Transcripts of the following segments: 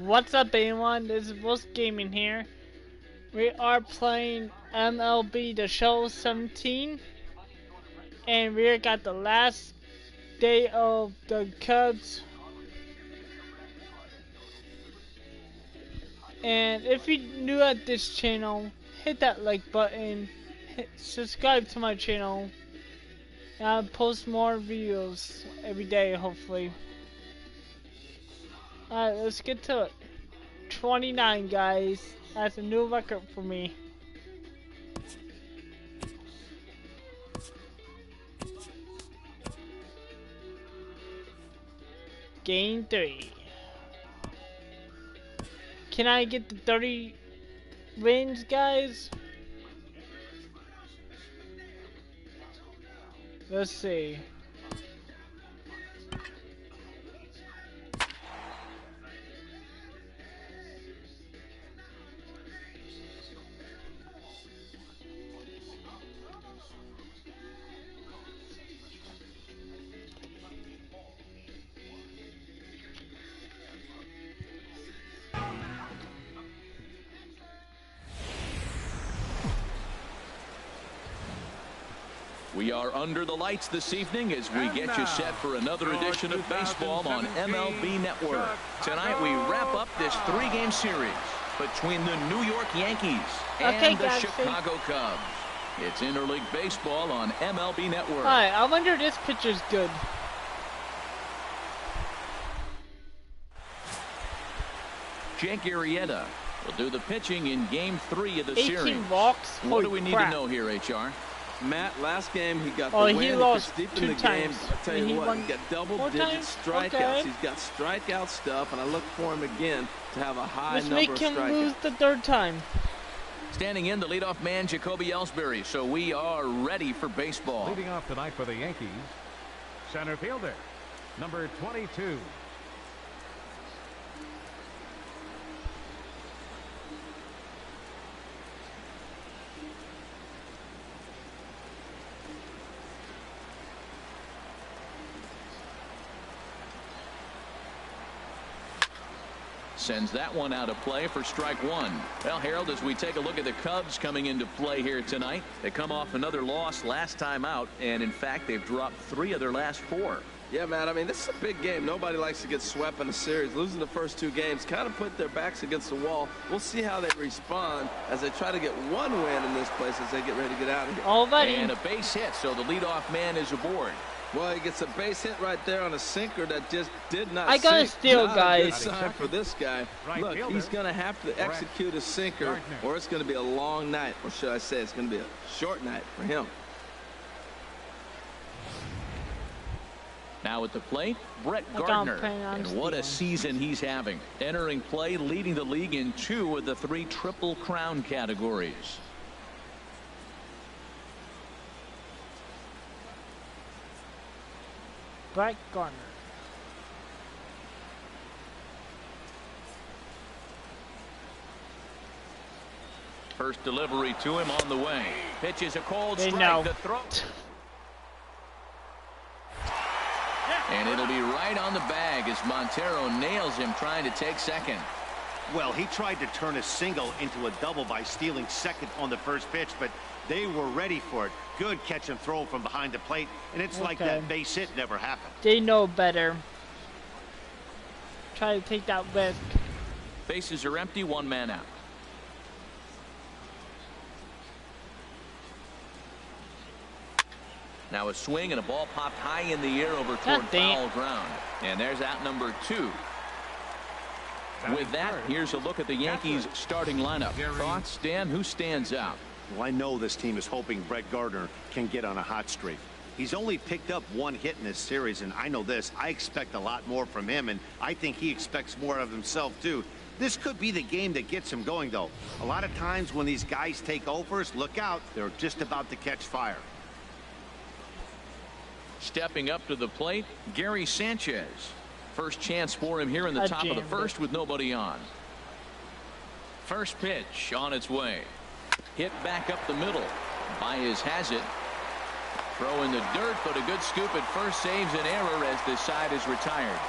What's up, everyone? This is Wolf Gaming here. We are playing MLB The Show 17, and we got the last day of the Cubs. And if you're new at this channel, hit that like button, subscribe to my channel, and I'll post more videos every day, hopefully. Alright, let's get to it. 29, guys. That's a new record for me. Game 3. Can I get the 30 wins, guys? Let's see. We are under the lights this evening as we get you set for another edition of baseball on MLB Network. Tonight we wrap up this 3-game series between the New York Yankees and the Chicago Cubs. It's interleague baseball on MLB Network. Alright, I wonder if this pitcher's good. Jake Arrieta will do the pitching in Game 3 of the 18 series. walks? What do we need to know here, HR? Matt, last game he got the win. He lost deep 2 in the times. game. I tell you what, he got double-digit strikeouts. Okay. He's got strikeout stuff, and I look for him again to have a high Let's number of make him strikeouts. lose the 3rd time. Standing in, the leadoff man, Jacoby Ellsbury. So we are ready for baseball. Leading off tonight for the Yankees, center fielder, number 22. Sends that one out of play for strike 1. Well, Harold, as we take a look at the Cubs coming into play here tonight, they come off another loss last time out, and in fact they've dropped 3 of their last 4. Yeah, Matt, I mean, this is a big game. Nobody likes to get swept in a series. Losing the first 2 games kind of put their backs against the wall. We'll see how they respond as they try to get 1 win in this place as they get ready to get out of here. Already. And a base hit, so the leadoff man is aboard. Well, he gets a base hit right there on a sinker that just did not I got a steal, not guys. A good sign for this guy. Right Look, fielder. he's going to have to execute a sinker, or it's going to be a long night. Or should I say it's going to be a short night for him. Now at the plate, Brett Gardner. And what a Steven. season he's having. Entering play, leading the league in 2 of the 3 Triple Crown categories. Brett Gardner. First delivery to him on the way. Pitches a cold They strike. know. The throw. And it'll be right on the bag as Montero nails him trying to take second. Well, he tried to turn a single into a double by stealing second on the first pitch, but they were ready for it. Good catch and throw from behind the plate, and it's like that base hit never happened. They know better. Try to take that risk. Bases are empty, 1 man out. Now a swing and a ball popped high in the air over toward foul ground. And there's out number 2. With that, here's a look at the Yankees starting lineup. Thoughts, Dan? Who stands out? Well, I know this team is hoping Brett Gardner can get on a hot streak. He's only picked up 1 hit in this series, and I know this. I expect a lot more from him, and I think he expects more of himself, too. This could be the game that gets him going, though. A lot of times when these guys take overs, look out. They're just about to catch fire. Stepping up to the plate, Gary Sanchez. First chance for him here in the top of the first with nobody on. First pitch on its way. Hit back up the middle. Baez has it. Throw in the dirt, but a good scoop at first saves an error as this side is retired.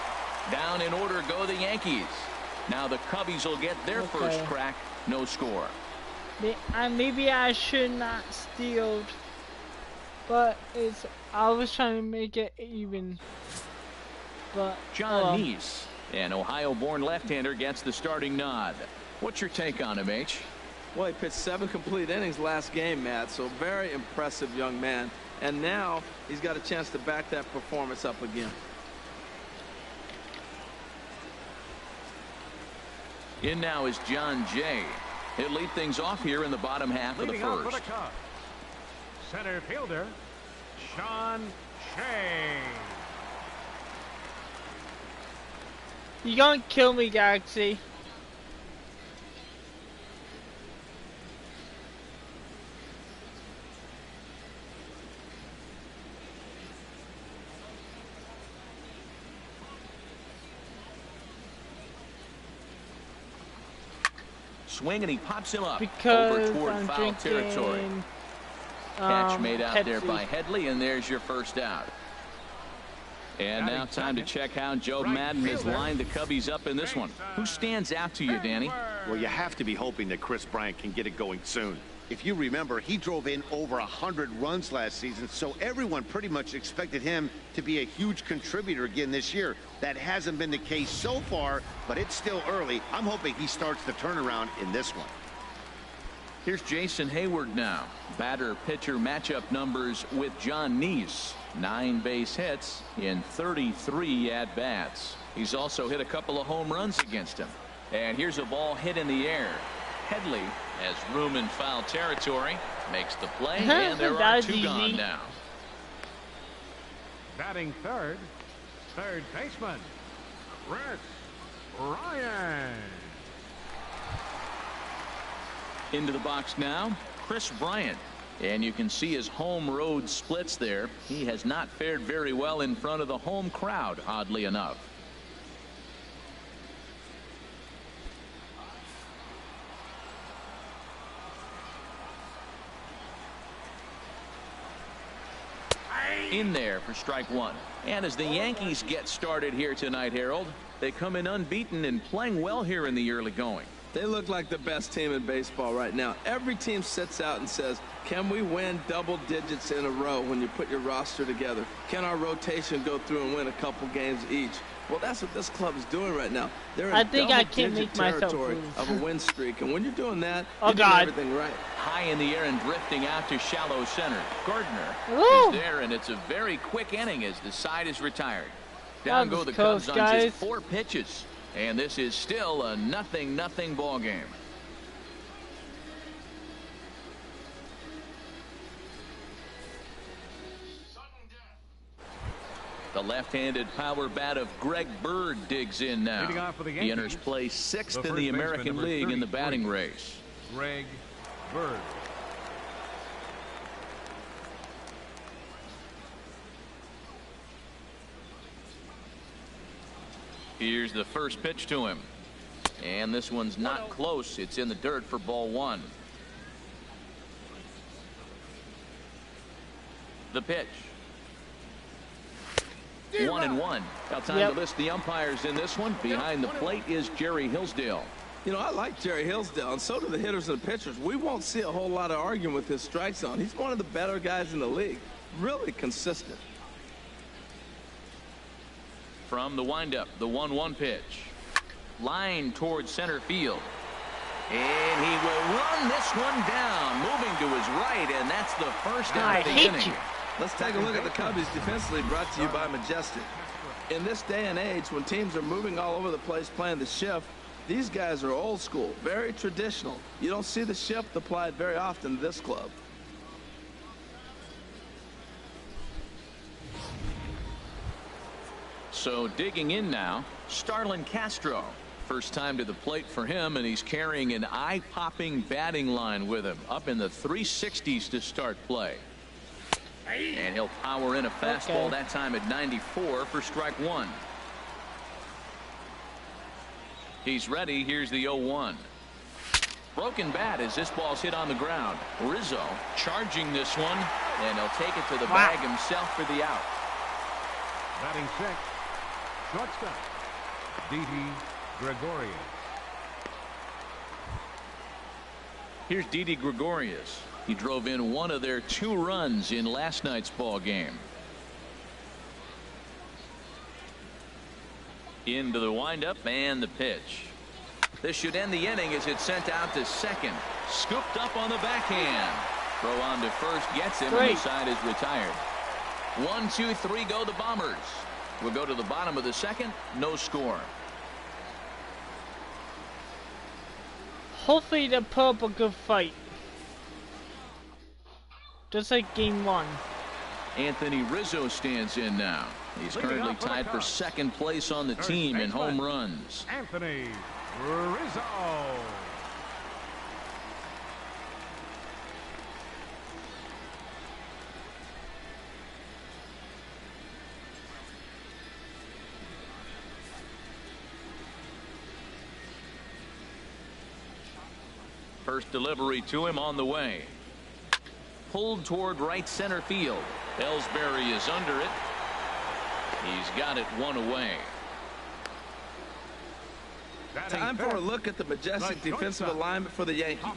Down in order go the Yankees. Now the Cubbies will get their first crack. No score. Maybe I should not steal, but I was trying to make it even. But John Neese, an Ohio-born left-hander, gets the starting nod. What's your take on him, H? Well, he pitched 7 complete innings last game, Matt, so very impressive young man. And now he's got a chance to back that performance up again. In now is John Jay. He'll lead things off here in the bottom half of the first. For the Cubs, center fielder, Sean Shea. You gonna kill me, Galaxy? Swing, and he pops him up Because over toward I'm foul territory. Catch made out there Pepsi. by Headley, and there's your first out. And now time to check how Joe Madden has lined the Cubbies up in this one. Who stands out to you, Danny? Well, you have to be hoping that Chris Bryant can get it going soon. If you remember, he drove in over 100 runs last season, so everyone pretty much expected him to be a huge contributor again this year. That hasn't been the case so far, but it's still early. I'm hoping he starts the turnaround in this one. Here's Jason Hayward now. Batter-pitcher matchup numbers with John Neese. 9 base hits in 33 at-bats. He's also hit a couple of home runs against him. And here's a ball hit in the air. Headley has room in foul territory, makes the play, and there are 2 gone now. Batting third baseman, Chris Bryant. Into the box now, Chris Bryant. And you can see his home road splits there. He has not fared very well in front of the home crowd, oddly enough. In there for strike 1. And as the Yankees get started here tonight, Harold, they come in unbeaten and playing well here in the early going. They look like the best team in baseball right now. Every team sits out and says, can we win double digits in a row when you put your roster together? Can our rotation go through and win a couple games each? Well, that's what this club is doing right now. They're in double-digit territory of a win streak. And when you're doing that, you're doing everything right. High in the air and drifting out to shallow center. Gardner is there, and it's a very quick inning as the side is retired. Down go the Cubs on just 4 pitches. And this is still a 0-0 ball game. The left-handed power bat of Greg Bird digs in now. He enters play 6th in the American League in the batting race. Greg Bird. Here's the first pitch to him. And this one's not close. It's in the dirt for ball 1. The pitch. 1-1. Now time to list the umpires in this one. Behind the plate is Jerry Hillsdale. You know, I like Jerry Hillsdale, and so do the hitters and the pitchers. We won't see a whole lot of arguing with his strike zone. He's one of the better guys in the league. Really consistent. From the windup, the 1-1 pitch. Line towards center field. And he will run this one down, moving to his right, and that's the first out of the inning. Let's take a look at the Cubbies defensively, brought to you by Majestic. In this day and age, when teams are moving all over the place playing the shift, these guys are old school, very traditional. You don't see the shift applied very often to this club. So digging in now, Starlin Castro. First time to the plate for him, and he's carrying an eye-popping batting line with him, up in the 360s to start play. And he'll power in a fastball that time at 94 for strike 1. He's ready. Here's the 0-1. Broken bat as this ball's hit on the ground. Rizzo charging this one, and he'll take it to the bag himself for the out. Batting 6th, shortstop, Didi Gregorius. Here's Didi Gregorius. He drove in one of their 2 runs in last night's ball game. Into the windup and the pitch. This should end the inning as it's sent out to second. Scooped up on the backhand. Throw on to first gets him, and the side is retired. 1, 2, 3 go the Bombers. We'll go to the bottom of the second. No score. Hopefully they put up a good fight. Just like game 1. Anthony Rizzo stands in now. He's currently tied for second place on the team in home runs. Anthony Rizzo. First delivery to him on the way. Pulled toward right center field. Ellsbury is under it. He's got it 1 away. Time for a look at the majestic defensive alignment for the Yankees.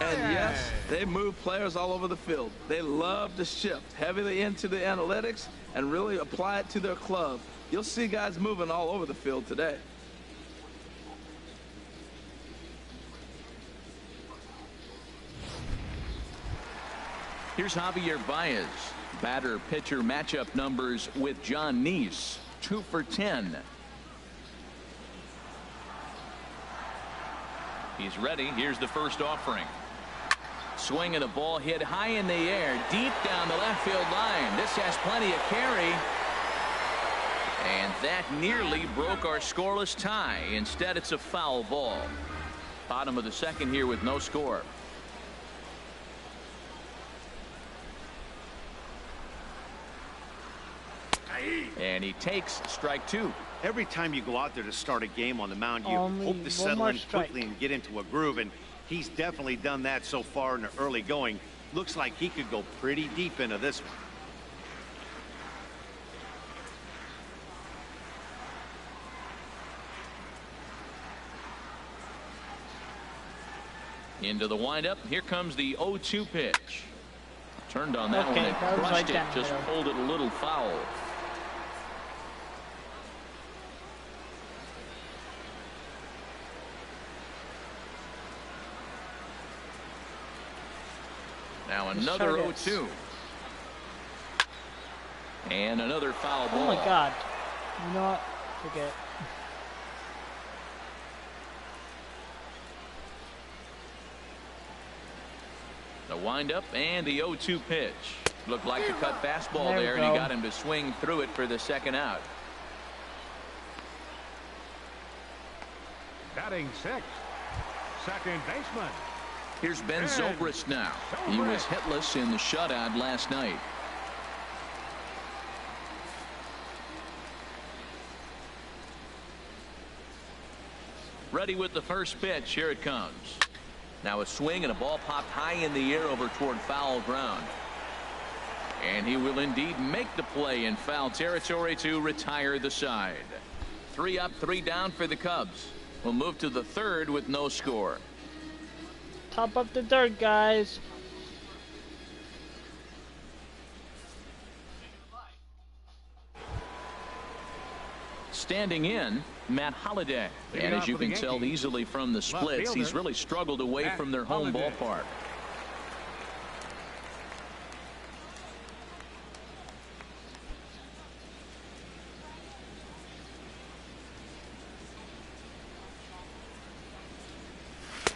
And yes, they move players all over the field. They love to shift heavily into the analytics and really apply it to their club. You'll see guys moving all over the field today. Here's Javier Baez. Batter pitcher matchup numbers with John Neese. 2 for 10. He's ready. Here's the first offering. Swing and a ball hit high in the air, deep down the left field line. This has plenty of carry. And that nearly broke our scoreless tie. Instead, it's a foul ball. Bottom of the second here with no score. And he takes strike 2. Every time you go out there to start a game on the mound, you hope to settle in quickly and get into a groove, and he's definitely done that so far in the early going. Looks like he could go pretty deep into this one. Into the windup. Here comes the 0-2 pitch. Turned on that one and crushed it. Just pulled it a little foul. Now another 0-2. And another foul ball. Oh my God. You know what? Forget. The windup and the 0-2 pitch. Looked like the cut fastball there, and he got him to swing through it for the second out. Batting 6th, second baseman. Here's Ben Zobrist now. He was hitless in the shutout last night. Ready with the first pitch. Here it comes. Now a swing and a ball popped high in the air over toward foul ground. And he will indeed make the play in foul territory to retire the side. 3 up, 3 down for the Cubs. We'll move to the third with no score. Top up the dirt, guys. Standing in, Matt Holliday. And as you can tell easily from the splits, he's really struggled away from their home ballpark.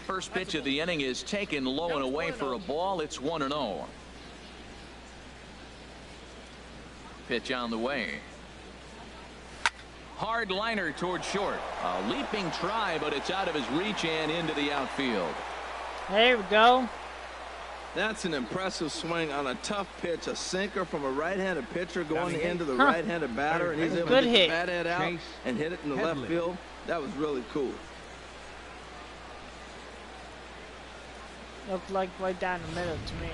First pitch of the inning is taken low and away for a ball. It's 1-0. Pitch on the way. Hard liner toward short. A leaping try, but it's out of his reach and into the outfield. There we go. That's an impressive swing on a tough pitch. A sinker from a right-handed pitcher going into the right-handed batter, and he's able to get the bat head out and hit it in the left field. That was really cool. Looked like right down the middle to me.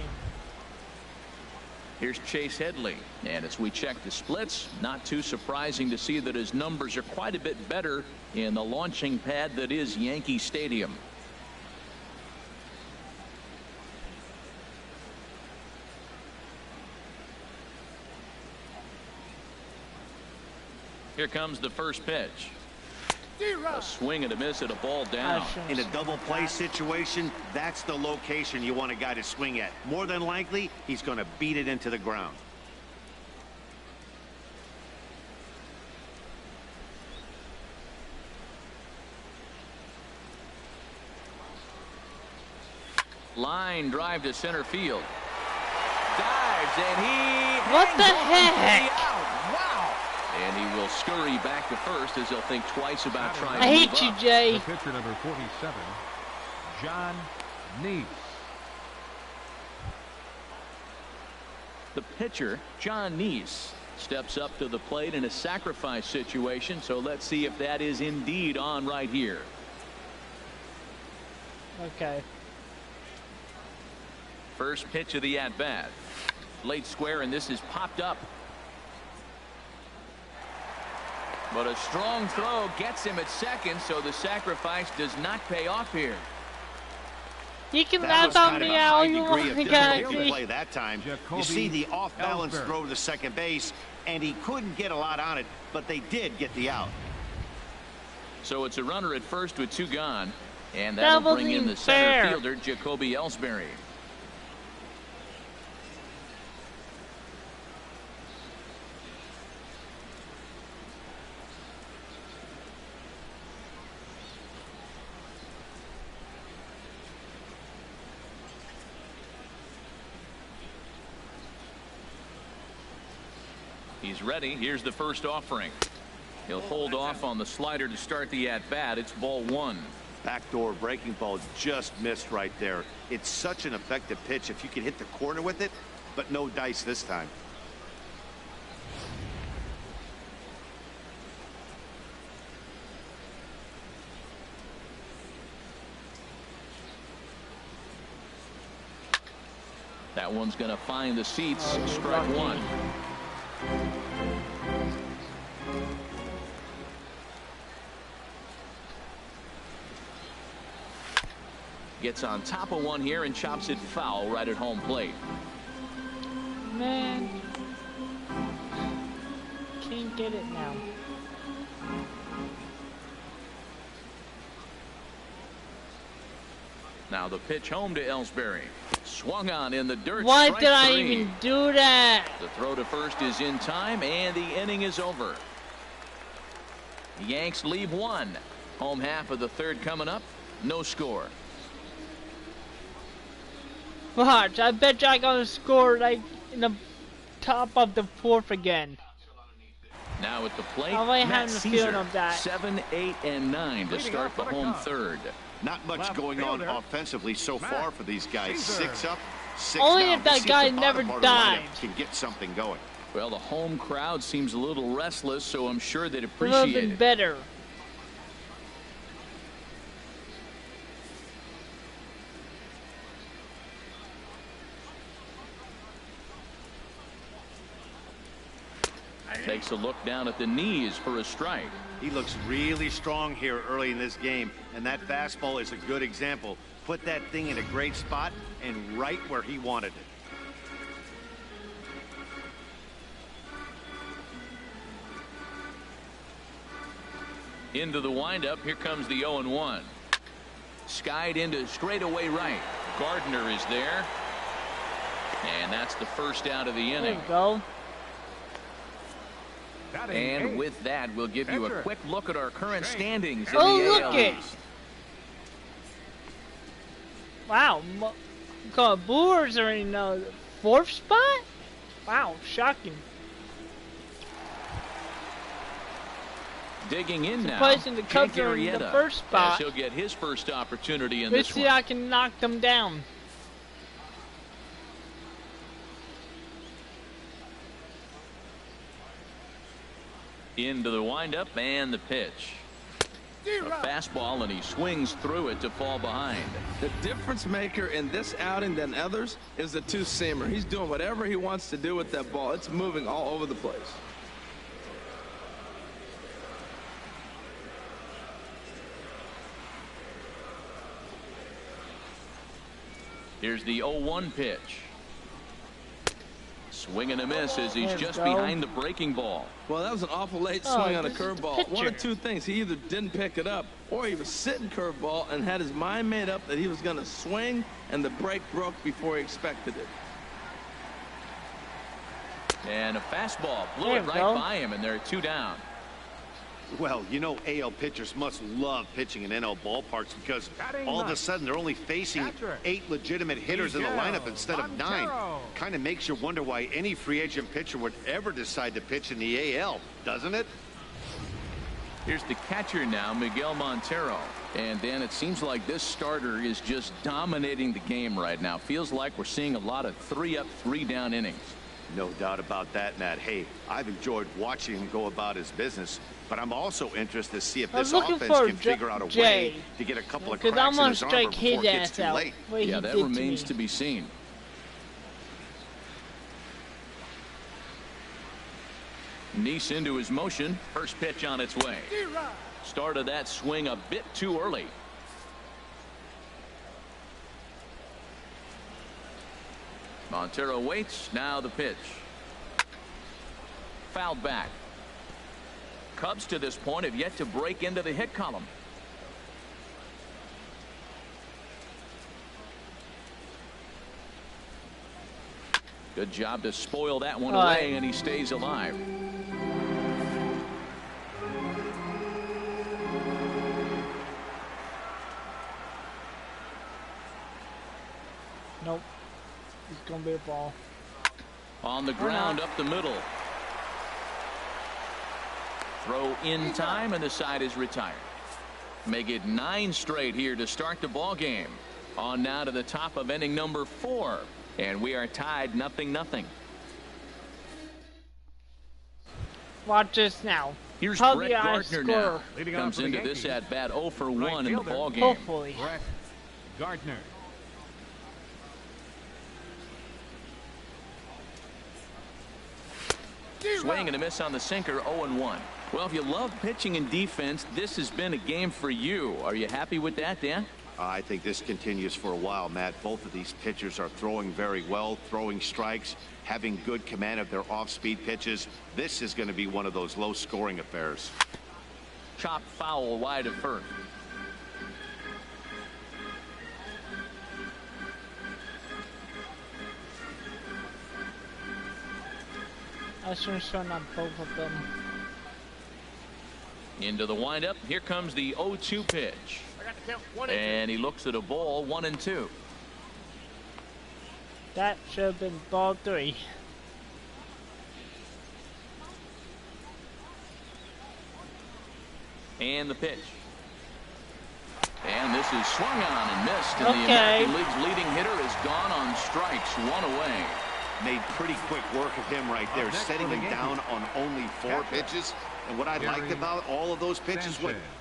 Here's Chase Headley, and as we check the splits, not too surprising to see that his numbers are quite a bit better in the launching pad that is Yankee Stadium. Here comes the first pitch. A swing and a miss at a ball down. In a double play situation, that's the location you want a guy to swing at. More than likely, he's going to beat it into the ground. Line drive to center field. Dives and he What the hangs on heck? the out. Wow. And he will scurry back to first as he'll think twice about trying I to move hate you, up. Jay. The pitcher number 47, John Neese. The pitcher, John Neese, steps up to the plate in a sacrifice situation. So let's see if that is indeed on right here. Okay. First pitch of the at-bat. Late square, and this is popped up. But a strong throw gets him at second, so the sacrifice does not pay off here. You can That laugh was on kind of me a all high you degree want, of difficulty to guys. play that time. You Jacoby see the off-balance Ellsbury. throw to second base, and he couldn't get a lot on it, but they did get the out. So it's a runner at first with two gone, and That that'll wasn't bring in even the center fair. fielder, Jacoby Ellsbury. He's ready. Here's the first offering. He'll hold off on the slider to start the at-bat. It's ball one. Backdoor breaking ball just missed right there. It's such an effective pitch if you can hit the corner with it, but no dice this time. That one's going to find the seats. Strike one. Gets on top of one here and chops it foul right at home plate. Man. Can't get it now. Now the pitch home to Ellsbury. Swung on in the dirt. Why Strike did I three. even do that? The throw to first is in time, and the inning is over. Yanks leave one. Home half of the third coming up. No score. Watch, I bet you I'm gonna score like in the top of the fourth again. Now at the plate, How am I Matt having the Caesar, feeling of that? 7, 8, and 9 to Leading start off the for the home Cubs. third. Not much Left going on fielder, offensively so Matt far for these guys. Caesar. 6 up, 6 Only down. if that We'll see guy the bottom never part of the lineup dives. can get something going. Well, the home crowd seems a little restless, so I'm sure they'd A little appreciate bit it. better. Takes a look down at the knees for a strike. He looks really strong here early in this game, and that fastball is a good example. Put that thing in a great spot and right where he wanted it. Into the windup. Here comes the 0-1. Skied into straightaway right. Gardner is there. And that's the first out of the There inning. you go. Batting And eighth, with that, we'll give you a pitcher. quick look at our current standings in Oh, the look AL it. East. Wow. Brewers are in the fourth spot? Wow, shocking. Digging in now, Surprising the Cubs Jake are in the Arrieta, first spot. as he'll get his first opportunity in Let's this see one. how I can knock them down. Into the windup and the pitch. A fastball, and he swings through it to fall behind. The difference maker in this outing than others is the two-seamer. He's doing whatever he wants to do with that ball. It's moving all over the place. Here's the 0-1 pitch. Swing and a miss as he's just behind the breaking ball. Well, that was an awful late swing on a this is curveball. One of pitcher. two things. He either didn't pick it up or he was sitting curveball and had his mind made up that he was going to swing, and the break broke before he expected it. And a fastball blew it right by him, and they're 2 down. Well, you know, AL pitchers must love pitching in NL ballparks because all of a sudden they're only facing 8 legitimate hitters in the lineup instead of 9. Kind of makes you wonder why any free agent pitcher would ever decide to pitch in the AL, doesn't it? Here's the catcher now, Miguel Montero. And Dan, it seems like this starter is just dominating the game right now. Feels like we're seeing a lot of 3-up, 3-down innings. No doubt about that, Matt. Hey, I've enjoyed watching him go about his business, but I'm also interested to see if this offense can figure out a way to get a couple of cracks in his armor before it gets too late. Yeah, that remains to be seen. Nice into his motion. First pitch on its way. Started that swing a bit too early. Montero waits. Now the pitch. Fouled back. Cubs to this point have yet to break into the hit column. Good job to spoil that one away, and he stays alive. Nope. It's going to be a ball. On the ground up the middle. Throw in time, and the side is retired. Make it 9 straight here to start the ball game. On now to the top of inning number 4. And we are tied 0-0. Watch this now. Here's Probably Brett Gardner now. Comes into Yankees, this at bat 0 for 1 in the ball game. Hopefully. Brett Gardner. Swing and a miss on the sinker, 0-1. Well, if you love pitching and defense, this has been a game for you. Are you happy with that, Dan? I think this continues for a while, Matt. Both of these pitchers are throwing very well, throwing strikes, having good command of their off-speed pitches. This is going to be one of those low-scoring affairs. Chop foul wide of first. I should have shown up both of them. Into the windup. Here comes the 0-2 pitch. And he looks at a ball, 1-2. That should have been ball 3. And the pitch. And this is swung on and missed. And the American League's leading hitter is gone on strikes, 1 away. Made pretty quick work of him right there, setting him down on only 4 pitches. And what I liked about all of those pitches,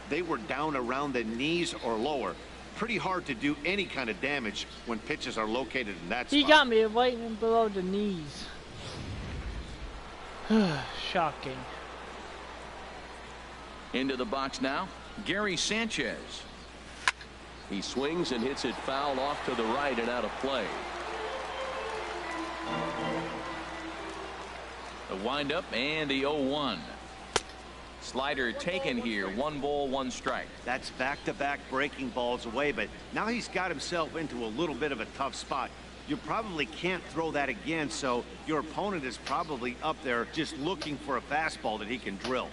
they were down around the knees or lower. Pretty hard to do any kind of damage when pitches are located in that spot. He got me right below the knees. Shocking. Into the box now, Gary Sanchez. He swings and hits it foul off to the right and out of play. The windup and the 0-1. Slider taken here, 1 ball, 1 strike. That's back-to-back breaking balls away, but now he's got himself into a little bit of a tough spot. You probably can't throw that again, so your opponent is probably up there just looking for a fastball that he can drill.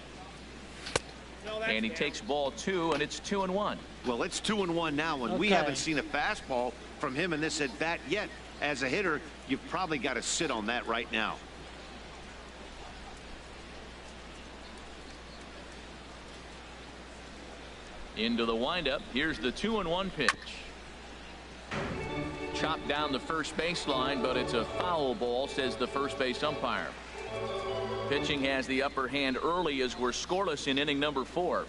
And he takes ball 2, and it's 2-1. Well, it's 2-1 now, and we haven't seen a fastball from him in this at bat yet. As a hitter, you've probably got to sit on that right now. Into the windup. Here's the 2-1 pitch. Chopped down the first baseline, but it's a foul ball, says the first base umpire. Pitching has the upper hand early as we're scoreless in inning number 4.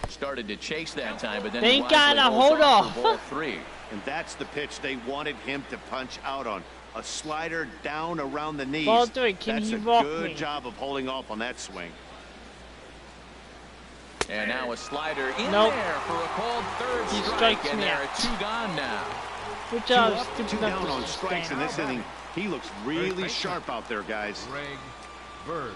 Started to chase that time, but then they gotta hold off. Ball 3. And that's the pitch they wanted him to punch out on. A slider down around the knees. Ball 3. Can that's he walk a good me? job of holding off on that swing. And now a slider in Nope. there for a called third He strike, strikes and me there out. are 2 gone now. Good Two job, up, stupid two down enough on to strikes in stand. this inning. He looks really sharp out there, guys. Greg Bird.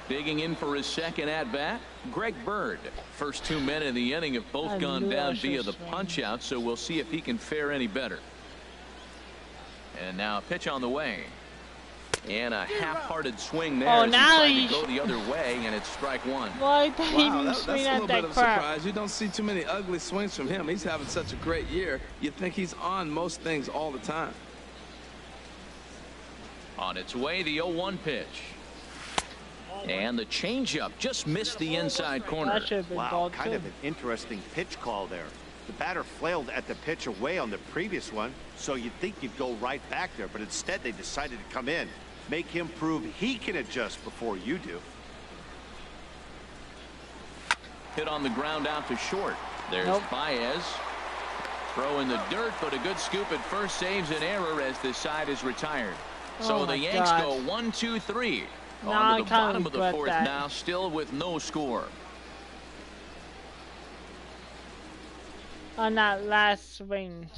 Digging in for his second at-bat, Greg Bird. First 2 men in the inning have both gone down via the punch-out, so we'll see if he can fare any better. And now a pitch on the way. And a half-hearted swing there as he tried to go the other way, and it's strike one. Why did he even That's a swing little at bit that of a crap? surprise. You don't see too many ugly swings from him. He's having such a great year. You think he's on most things all the time. On its way, the 0-1 pitch. And the changeup just missed the inside corner. That should have been Wow, called kind too. of an interesting pitch call there. The batter flailed at the pitch away on the previous one, so you'd think you'd go right back there, but instead they decided to come in. Make him prove he can adjust before you do. Hit on the ground out to short. There's Baez. Throw in the dirt, but a good scoop at first saves an error as the side is retired. So the Yanks go 1-2-3. On to the bottom of the fourth now, still with no score. On that last swing.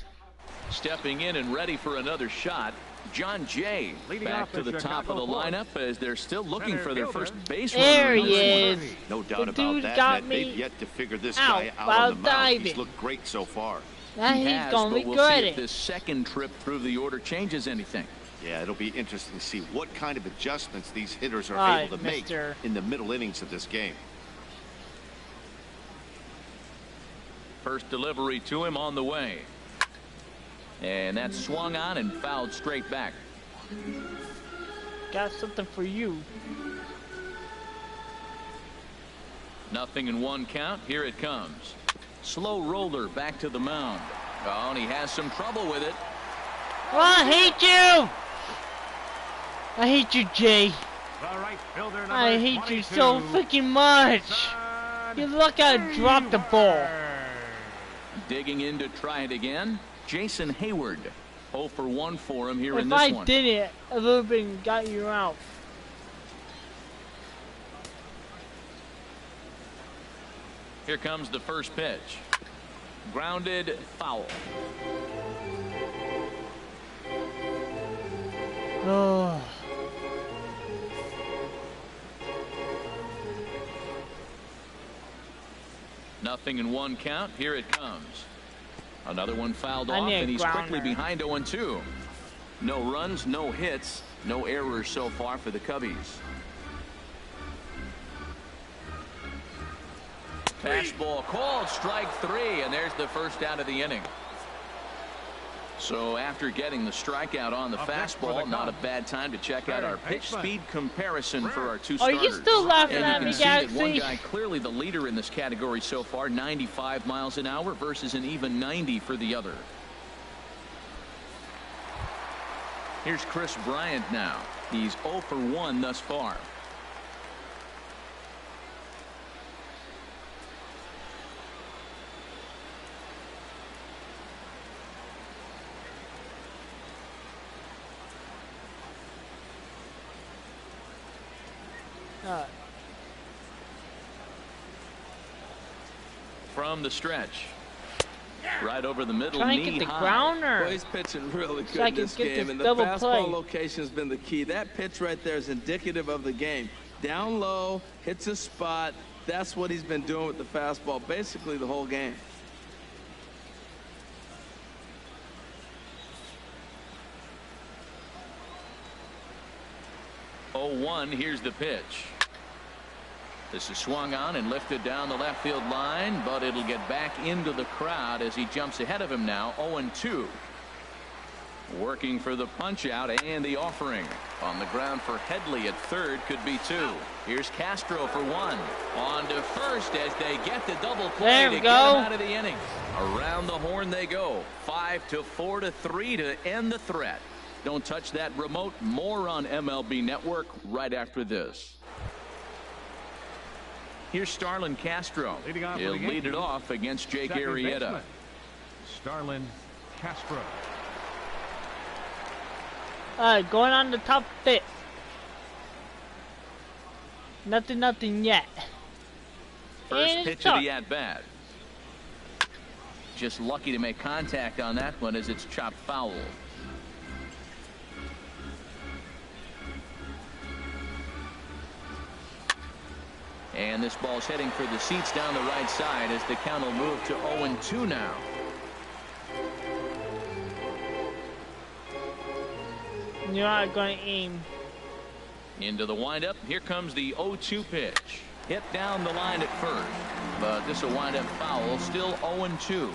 Stepping in and ready for another shot, John Jay back to the top of the lineup as they're still looking for their first base runner. There he is. No doubt The about dude that. got Ned. me They've yet to figure this out guy out while on the mound. diving. He's looked great so far. Now He he's has, gonna but be we'll good see at if it. this second trip through the order changes anything. Yeah, it'll be interesting to see what kind of adjustments these hitters are Right, able to make in the middle innings of this game. First delivery to him on the way. And that's swung on and fouled straight back. Got something for you. 0-1 count. Here it comes. Slow roller back to the mound. Oh, and he has some trouble with it. Oh, I hate you! I hate you, Jay. The right fielder, number I hate you 22, so freaking much. Son You look how I dropped the ball. Digging in to try it again. Jason Hayward. 0 for 1 for him here in If this I one. did it, I would have been got you out. Here comes the first pitch. Grounded, foul. Oh. Nothing in 1 count. Here it comes. Another one fouled I off, need a and he's quickly grounder. behind 0-2. No runs, no hits, no errors so far for the Cubbies. Fastball called, strike 3, and there's the first out of the inning. So after getting the strikeout on the fastball, not a bad time to check out our pitch speed comparison for our two Are starters. you still laughing And at you me, can see that one Galaxy? guy clearly the leader in this category so far, 95 miles an hour versus an even 90 for the other. Here's Chris Bryant now. He's 0 for 1 thus far. From the stretch. Right over the middle, Trying to knee get the high. grounder. Well, he's pitching really good So I in can this get game, this and the double fastball play. location has been the key. That pitch right there is indicative of the game. Down low, hits a spot. That's what he's been doing with the fastball basically the whole game. Oh, 1, here's the pitch. This is swung on and lifted down the left field line, but it'll get back into the crowd as he jumps ahead of him now. 0-2. Working for the punch out and the offering. On the ground for Headley at third, could be 2. Here's Castro for 1. On to first as they get the double play There to we get go. him out of the inning. Around the horn they go. 5-4-3 to end the threat. Don't touch that remote. More on MLB Network right after this. Here's Starlin Castro. Leading off for He'll the lead it Yankees, off against Jake second Arrieta. baseman, Starlin Castro. Going on the top 5. Nothing yet. First And pitch it's of up. the at-bat. just lucky to make contact on that one as it's chopped foul. And this ball's heading for the seats down the right side as the count will move to 0-2 now. You're not going to aim. Into the windup. Here comes the 0-2 pitch. Hit down the line at first. But this will wind up foul. Still 0-2.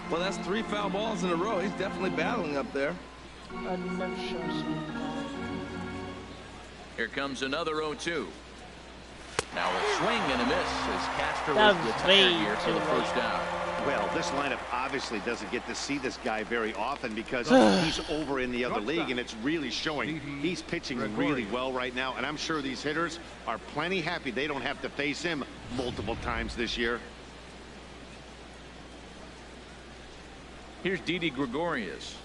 Well, that's 3 foul balls in a row. He's definitely battling up there. I'm not sure. Here comes another 0-2. Now a swing and a miss as Castro That was was retired way here for too the late. first out. Well, this lineup obviously doesn't get to see this guy very often because he's over in the other league, and it's really showing. He's pitching really well right now, and I'm sure these hitters are plenty happy they don't have to face him multiple times this year. Here's Didi Gregorius.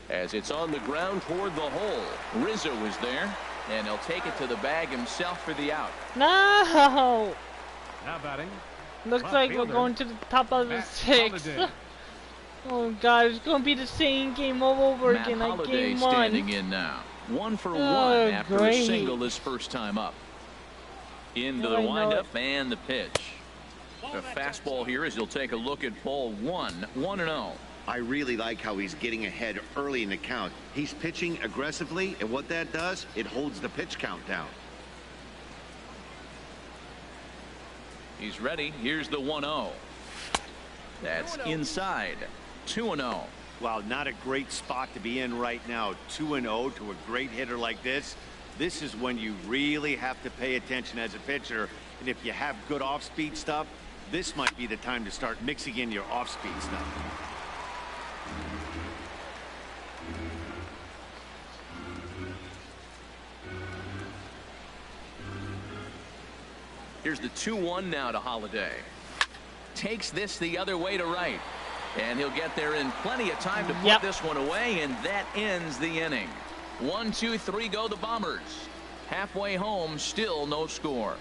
As it's on the ground toward the hole. Rizzo is there, and he'll take it to the bag himself for the out. No! Now batting. Looks Left like we're fielder, going to the top of the Matt 6th. Holliday. Oh god, it's going to be the same game all over Matt again like Holliday game standing 1. in now. 1 for 1 Oh, after great. a single his first time up. Into the I know windup and the pitch. The fastball here as he'll take a look at ball 1. 1-0. I really like how he's getting ahead early in the count. He's pitching aggressively, and what that does, it holds the pitch count down. He's ready. Here's the 1-0. That's inside. 2-0. Wow, not a great spot to be in right now. 2-0 to a great hitter like this. This is when you really have to pay attention as a pitcher. And if you have good off-speed stuff, this might be the time to start mixing in your off-speed stuff. Here's the 2-1 now to Holliday. Takes this the other way to right. And he'll get there in plenty of time to put this one away, and that ends the inning. 1, 2, 3 go the Bombers. Halfway home, still no score.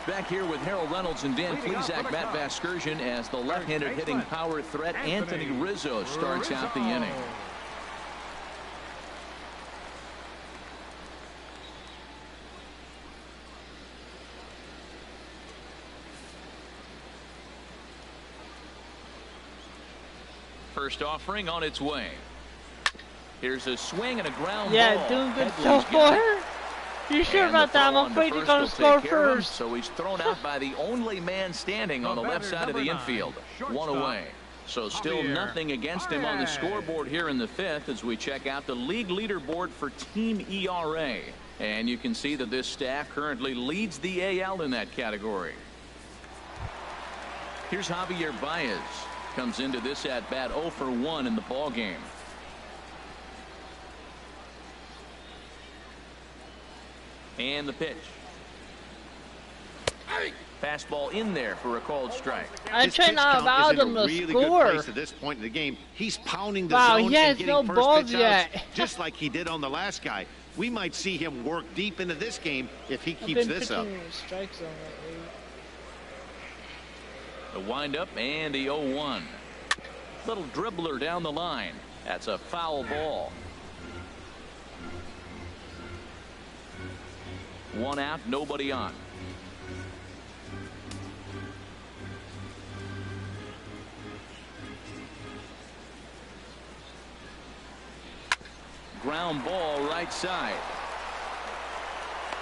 Back here with Harold Reynolds and Dan Plesac, Matt Vasgersian, as the left-handed hitting power threat Anthony Rizzo starts out the inning. First offering on its way. Here's a swing and a ground ball. Yeah, doing good so Headley's got it. far. You sure And about the that? throw I'm on afraid to you're first going will to score take care of him, first. so he's thrown out by the only man standing on the left side of the infield. 1 away. So still nothing against him on the scoreboard here in the 5th as we check out the league leaderboard for team ERA. And you can see that this staff currently leads the AL in that category. Here's Javier Baez. Comes into this at bat 0 for 1 in the ball game. And the pitch. Fastball in there for a called strike. I'm His trying pitch to count allow is in a them to really score. good place at this point in the game. He's pounding the Wow, zone he has and getting no first balls pitch yet. outs, just like he did on the last guy. We might see him work deep into this game if he I've keeps been this up. pitching in the strike zone lately. The windup and the 0-1. Little dribbler down the line. That's a foul ball. 1 out, nobody on. Ground ball right side.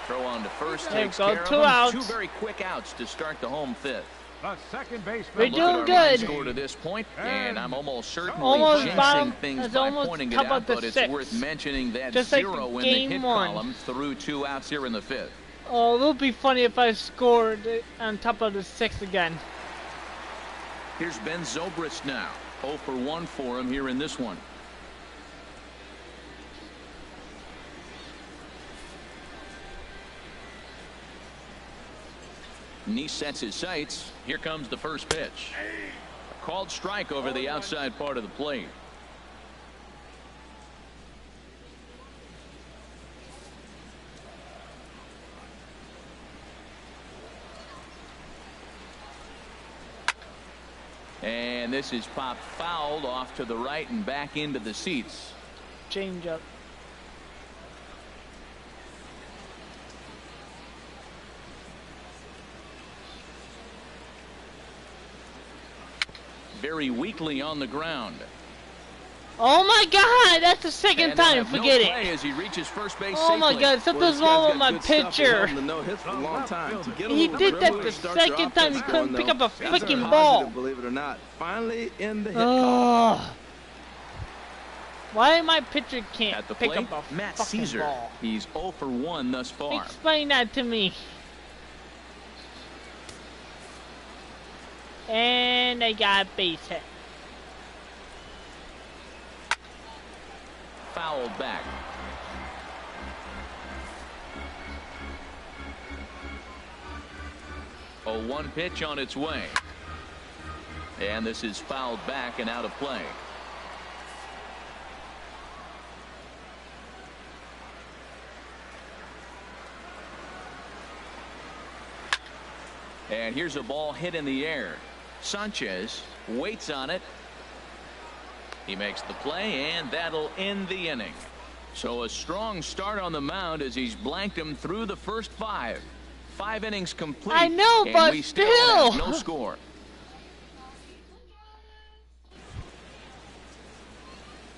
Throw on to first, There you takes go, care of 2 him. outs. 2 very quick outs to start the home 5th. The second baseman. We're Look at doing our good. score to this point, and I'm almost certainly Almost jinxing bottom- things that's by almost pointing it top out, of the but it's 6th. worth mentioning that Just like 0 in the game hit 1. column through 2 outs here in the 5th. Oh, it would be funny if I scored on top of the 6th again. Here's Ben Zobrist now. 0 for 1 for him here in this one. Nice sets his sights. Here comes the first pitch. A called strike over the outside part of the plate. this is popped fouled off to the right and back into the seats. Change up. Very weakly on the ground. Oh my God! That's the second time. Forget no play it. as he reaches first base Oh my safely. God! Something's wrong with my pitcher. No hits for a long time. To get a He little did that dribble the and start your second time. He offense couldn't going, pick up a though, that's freaking positive, ball. believe it or not. Finally in the hit Ugh. Why my pitcher can't At the pick plate, up a Matt fucking Caesar. ball? He's 0 for 1 thus far. Explain that to me. And I got a base hit. Fouled back. A 1 pitch on its way. And this is fouled back and out of play. And here's a ball hit in the air. Sanchez waits on it. He makes the play, and that'll end the inning. So a strong start on the mound as he's blanked him through the first 5. 5 innings complete. I know, and but we still still. have no score.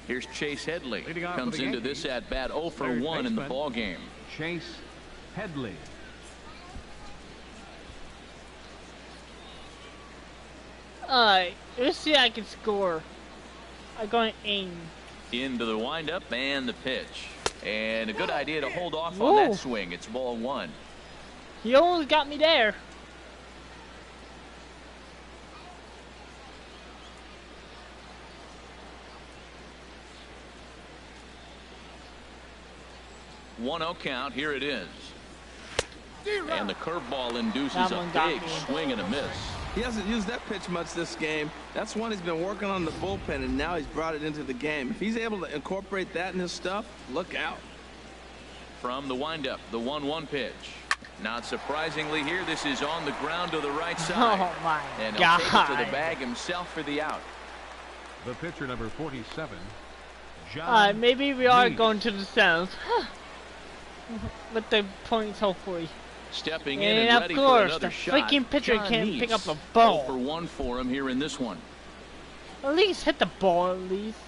Here's Chase Headley. Comes into this at bat 0 for 1 in the ball game. Chase Headley. Alright, let's see if I can score. I'm going to aim. Into the windup and the pitch. And a good idea to hold off Whoa. on that swing. It's ball 1. He almost got me there. One 0 count. Here it is. And the curveball induces That a one got big me. swing and a miss. He hasn't used that pitch much this game. That's one he's been working on the bullpen, and now he's brought it into the game. If he's able to incorporate that in his stuff, look out. From the windup, the 1-1 pitch. Not surprisingly here, this is on the ground to the right side. Oh my And he'll God. take it to the bag himself for the out. The pitcher, number 47, John. Alright, maybe we are Lee. going to the South. With the points, hopefully. Stepping in And and of ready for course, another the shot. freaking pitcher John can't Neese. pick up a 0 ball. for 1 for him here in this one. At least hit the ball, at least.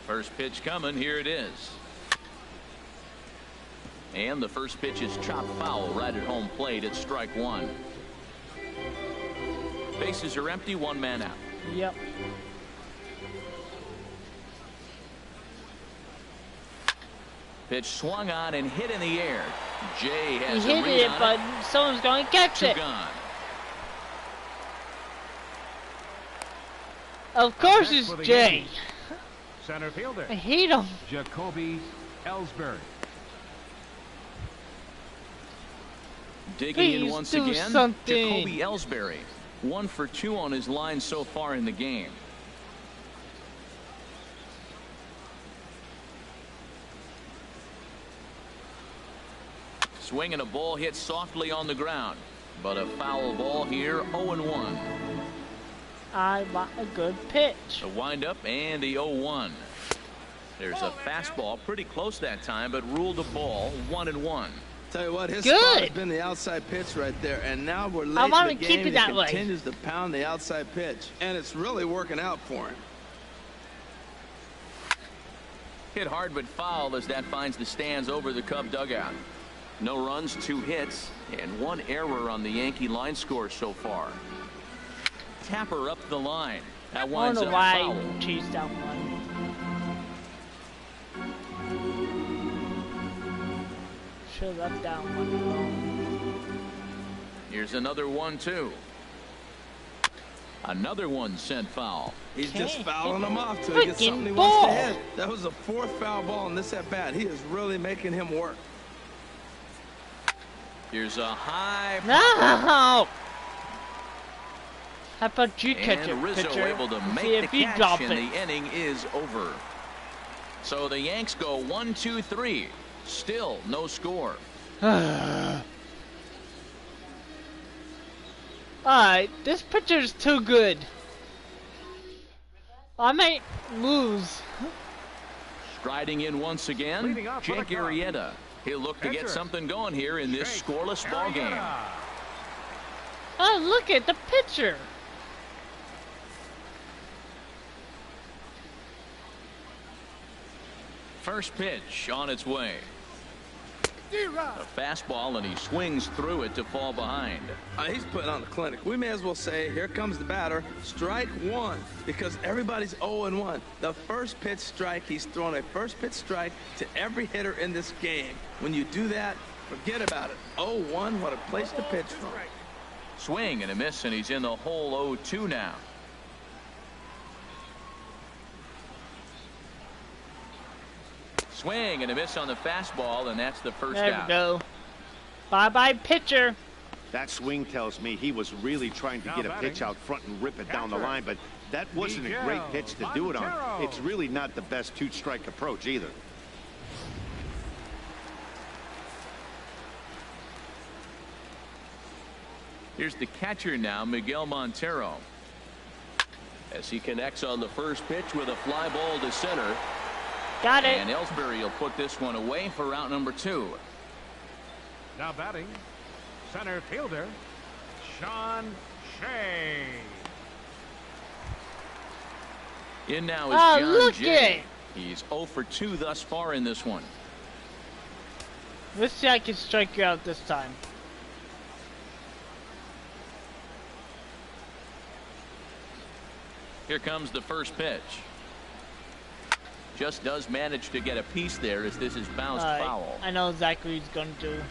First pitch coming. Here it is. And the first pitch is chopped foul right at home plate at strike 1. Bases are empty. 1 man out. Yep. Pitch swung on and hit in the air. Jay He has a hit read it, on but someone's going to catch Two it. gone. Of course Back it's for the Jay. Yankees. Center fielder, I hate him. Jacoby Ellsbury. Digging in Please once do again. something. Jacoby Ellsbury. 1 for 2 on his line so far in the game. Swing and a ball hit softly on the ground. But a foul ball here. 0-1. I want a good pitch. A windup and the 0-1. There's a fastball pretty close that time, but ruled a ball. 1-1. Tell you what, his Good. spot has been the outside pitch right there, and now we're late I in wanna the keep game. it He that way. continues to pound the outside pitch, and it's really working out for him. Hit hard but foul as that finds the stands over the Cub dugout. No runs, 2 hits, and 1 error on the Yankee line score so far. Tapper up the line. That I don't winds know up why foul. I chased that one. Should have left that one alone. Here's another 1-2. Another one sent foul. He's Can't just fouling hit him the off till he gets freaking something he wants ball. to hit. That was the 4th foul ball in this at bat. He is really making him work. Here's a high No! How about you catch it, and Rizzo pitcher? able to and make see the if you catch, drop and it. the inning is over. So the Yanks go 1-2-3. Still no score. Alright, this pitcher's too good. I might lose. Striding in once again, Jake Arrieta. He'll look to get something going here in this scoreless ball game. Oh, look at the pitcher. First pitch on its way. A fastball, and he swings through it to fall behind. He's putting on the clinic. We may as well say, here comes the batter. Strike one, because everybody's 0-1. The first pitch strike, he's thrown a first pitch strike to every hitter in this game. When you do that, forget about it. 0-1, what a place to pitch from. Swing and a miss, and he's in the hole 0-2 now. Swing and a miss on the fastball, and that's the first out. There we go. Bye-bye, pitcher. That swing tells me he was really trying to get a pitch out front and rip it down the line, but that wasn't a great pitch to do it on. It's really not the best two-strike approach either. Here's the catcher now, Miguel Montero. As he connects on the first pitch with a fly ball to center. Got it. And Ellsbury will put this one away for out number 2. Now batting, center fielder, Sean Shea. In now is John look Jay. it. He's 0 for 2 thus far in this one. Let's see if I can strike you out this time. Here comes the first pitch. Just does manage to get a piece there as this is bounced foul. I know exactly what he's going to do.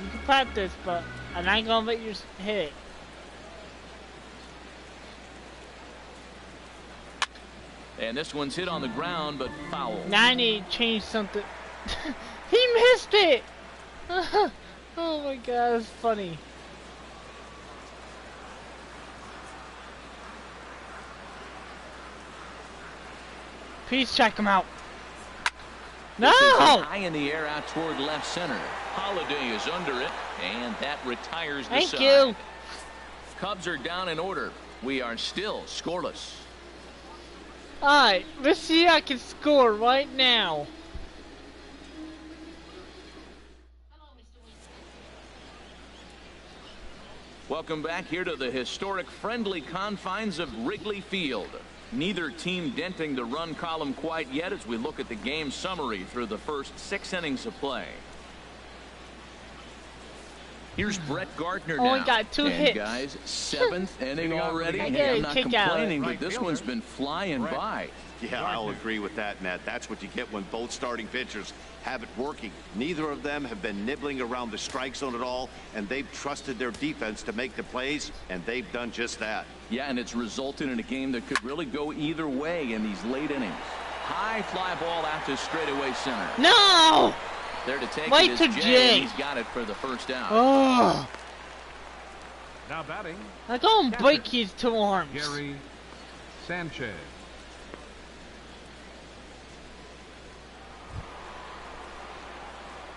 You can practice, but I'm not going to let you hit it. And this one's hit on the ground, but foul. Now I need to change something. He missed it! Oh my god, that's funny. Please check him out. No! This is high in the air out toward left center. Holiday is under it, and that retires the side. Thank you. Cubs are down in order. We are still scoreless. Alright, let's see if I can score right now. Welcome back here to the historic friendly confines of Wrigley Field. Neither team denting the run column quite yet as we look at the game summary through the first 6 innings of play. Here's Brett Gardner now. Only got 2 hits. Guys, 7th inning already. Hey, I'm not complaining, but this one's been flying by. Yeah, I'll agree with that, Matt. That's what you get when both starting pitchers have it working. Neither of them have been nibbling around the strike zone at all, and they've trusted their defense to make the plays, and they've done just that. Yeah, and it's resulted in a game that could really go either way in these late innings. High fly ball out to straightaway center. No! There to take Wait it to is Jay. Jay. He's got it for the first out. Oh! Now batting, I don't break his 2 arms. Gary Sanchez.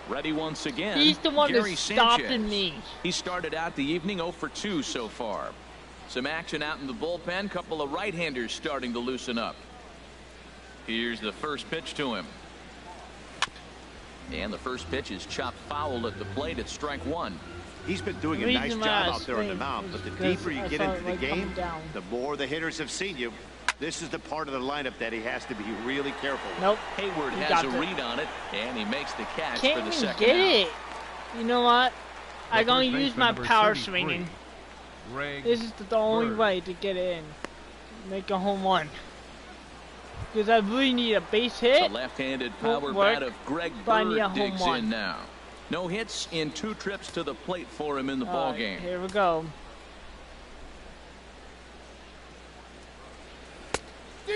Oh, ready once again. He's the one Gary that's stopping Sanchez. me. He started out the evening 0 for 2 so far. Some action out in the bullpen. Couple of right-handers starting to loosen up. Here's the first pitch to him. And the first pitch is chopped foul at the plate at strike 1. He's been doing a nice job out there on the mound, but the deeper you get into the game, the more the hitters have seen you. This is the part of the lineup that he has to be really careful with. Nope. Hayward has a read on it, and he makes the catch Can't for the even second get out. it. You know what? I'm going to first use my baseman, power number 33, swinging. Greg This is the only Bird. way to get it in. Make a home run. Because I really need a base hit. The left-handed power Won't work, bat of Greg but I need a Bird home digs run. in now. No hits in 2 trips to the plate for him in the ball Alright, game. here we go.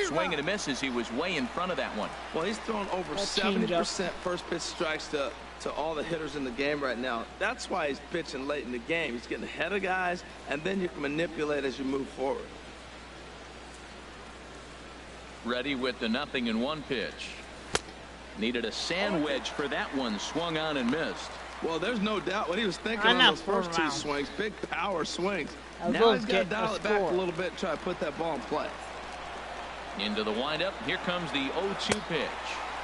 Swing and a miss as he was way in front of that one. Well, he's thrown over That 70% first pitch strikes to all the hitters in the game right now. That's why he's pitching late in the game. He's getting ahead of guys, and then you can manipulate as you move forward. Ready with the 0-1 pitch. Needed a sand wedge for that one. Swung on and missed. Well, there's no doubt what he was thinking I'm on not those first two around. swings. Big power swings. I Now will he's got to get dial a it back a score. little bit and try to put that ball in play. Into the windup. Here comes the 0-2 pitch.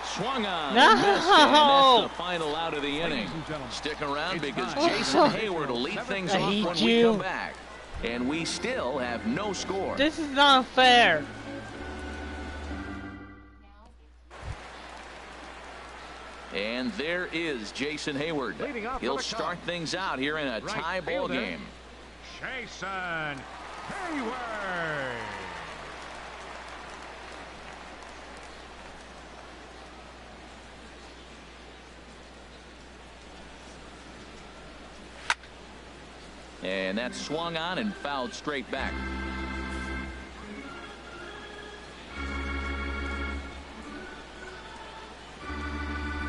Swung on No! and missed, and that's the final out of the inning. Ladies and gentlemen, Stick around it's because time. Jason Hayward will lead things I off hate when we you. come back. And we still have no score. This is not fair. And there is Jason Hayward. Leading off He'll for the start Cubs. things out here in a Right tie ball fielder, game. Jason Hayward. And that swung on and fouled straight back.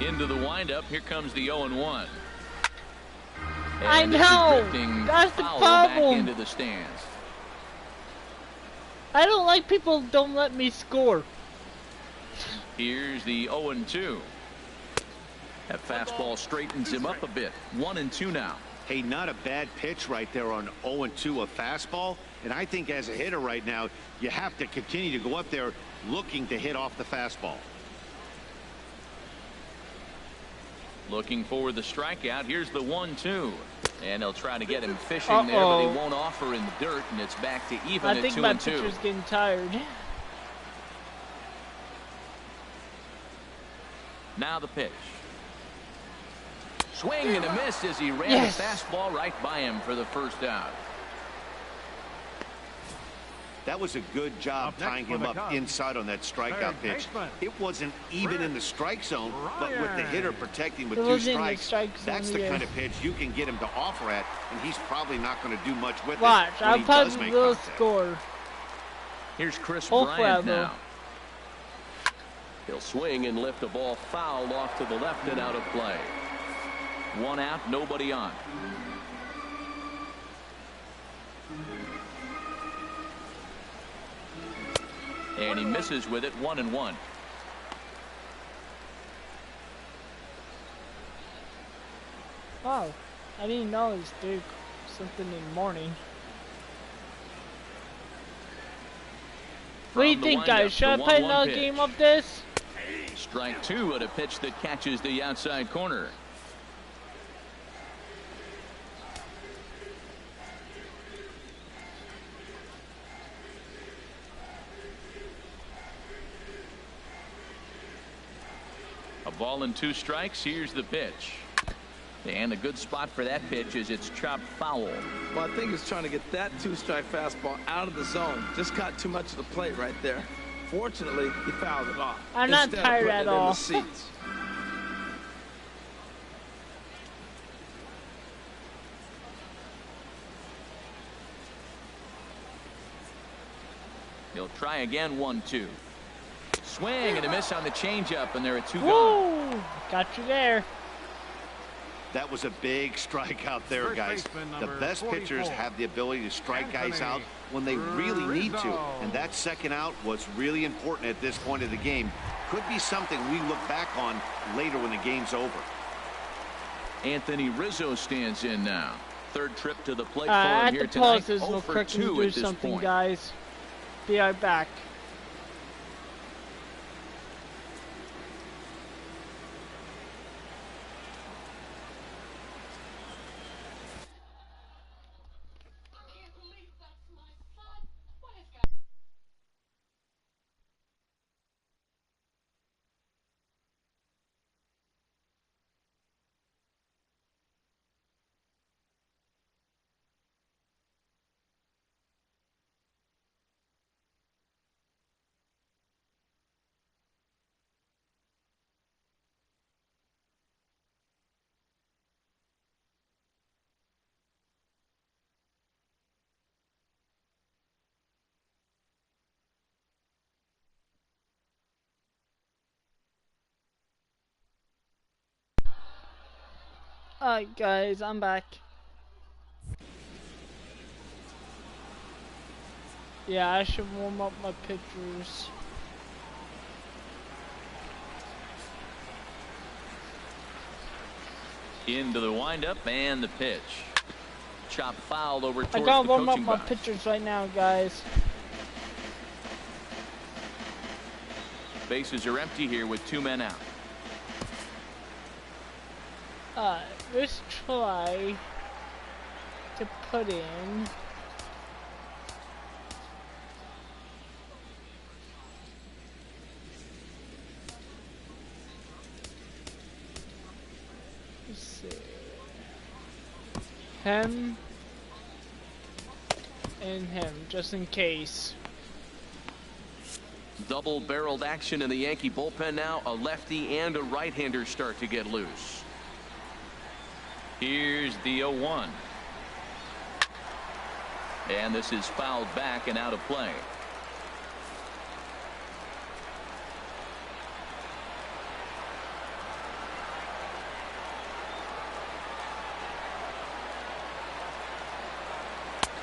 Into the windup. Here comes the 0-1. I And this know. is drifting That's the foul back problem. into the stands. I don't like people who don't let me score. Here's the 0-2. That fastball straightens him up a bit. 1-2 now. Hey, not a bad pitch right there on 0-2, a fastball. And I think as a hitter right now, you have to continue to go up there looking to hit off the fastball. Looking for the strikeout. Here's the 1-2. And they'll try to get him fishing there, but he won't offer in the dirt, and it's back to even I at think 2-2. my pitcher's getting tired. Now the pitch. Swing and a miss as he ran Yes. the fastball right by him for the first out. That was a good job Up next tying for him the up Cubs, inside on that strikeout third pitch. baseman, It wasn't even in the strike zone, but with the Ryan. hitter protecting with It two wasn't in the strikes, strike zone that's the either. kind of pitch you can get him to offer at, and he's probably not going to do much with Watch, it when I'll he does probably make will contact. score. Here's Chris Oh, Bryant bravo. now. He'll swing and lift a ball foul off to the left and out of play. One out, nobody on. And he misses with it. 1-1. Wow, I didn't know it was doing something in the morning. What do you From the think, windup, guys? Should I the play 1-1 another pitch. game of this? Strike two at a pitch that catches the outside corner. A ball and two strikes. Here's the pitch. And a good spot for that pitch is it's chopped foul. Well, I think he's trying to get that two-strike fastball out of the zone. Just caught too much of the plate right there. Fortunately, he fouled it off. I'm not instead of tired putting at it in all. the seats. He'll try again. 1-2. Swing and a miss on the changeup, and there are two gone. Woo! Got you there. That was a big strikeout there, First guys. baseman, The number best pitchers 44, have the ability to strike guys Anthony out when they really need to. Rizzo. And that second out was really important at this point of the game. Could be something we look back on later when the game's over. Anthony Rizzo stands in now. Third trip to the plate for I him have here to tonight. pause this 0 real for quick 2 and do at this something, point. guys. Be right back. Alright, guys, I'm back. Yeah, I should warm up my pitchers. Into the windup and the pitch. Chop foul over towards I the gotta warm up coaching my box. pitchers right now, guys. Bases are empty here with 2 men out. Let's try to put in him and him, just in case. Double-barreled action in the Yankee bullpen now. A lefty and a right-hander start to get loose. Here's the 0-1. And this is fouled back and out of play.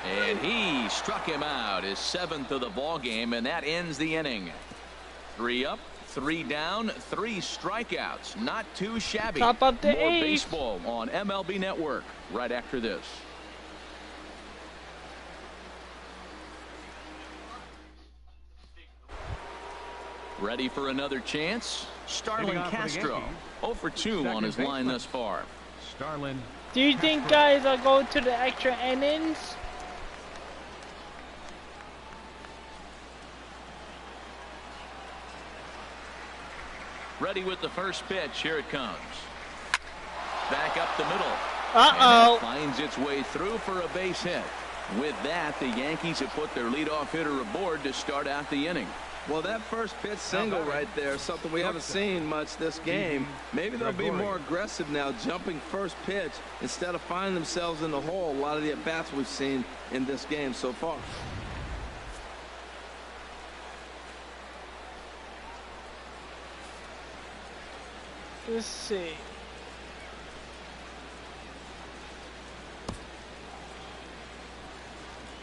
And he struck him out, his 7th of the ball game, and that ends the inning. 3 up, 3 down, 3 strikeouts. Not too shabby. Top up the More 8th. baseball on MLB Network right after this. Ready for another chance? Starlin Castro, 0 for 2 on his line thus far. Starlin. Do you think, guys, I'll go to the extra innings? Ready with the first pitch. Here it comes. Back up the middle. Uh-oh. Finds its way through for a base hit. With that, the Yankees have put their leadoff hitter aboard to start out the inning. Well, that first pitch single right there, something we haven't seen much this game. Maybe they'll be more aggressive now, jumping first pitch instead of finding themselves in the hole. A lot of the at-bats we've seen in this game so far. Let's see.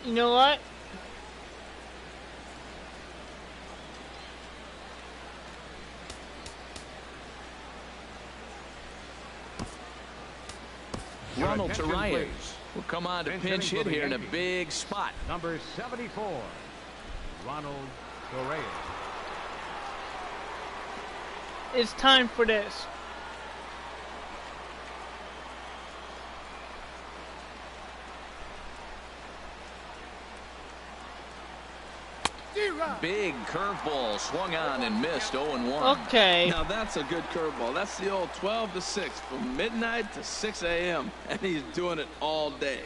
You know what? Ronald attention, Torreyes please. will come on to Pinch pinch hitting hit for the here in a Yankees. big spot. Number 74, Ronald Torreyes. It's time for this. Big curveball swung on and missed. 0-1. Okay. Now that's a good curveball. That's the old 12 to 6 from midnight to 6 a.m. and he's doing it all day.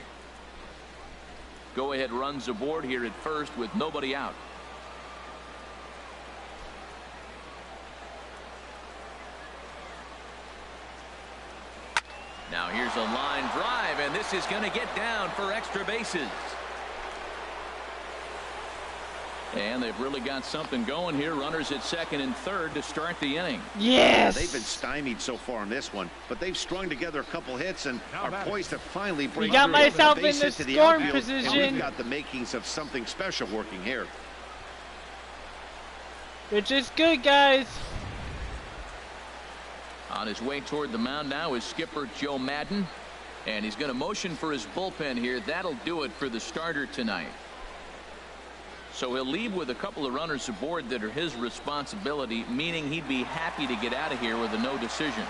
Go ahead runs aboard here at first with nobody out. Now here's a line drive, and this is going to get down for extra bases. And they've really got something going here. Runners at second and third to start the inning. Yes. They've been stymied so far in this one, but they've strung together a couple hits and are poised to finally break got through. myself Base in the hit to the scoring outfield, and position. we've got the makings of something special working here. Which is good, guys. On his way toward the mound now is skipper Joe Madden, and he's going to motion for his bullpen here. That'll do it for the starter tonight. So he'll leave with a couple of runners aboard that are his responsibility, meaning he'd be happy to get out of here with a no decision.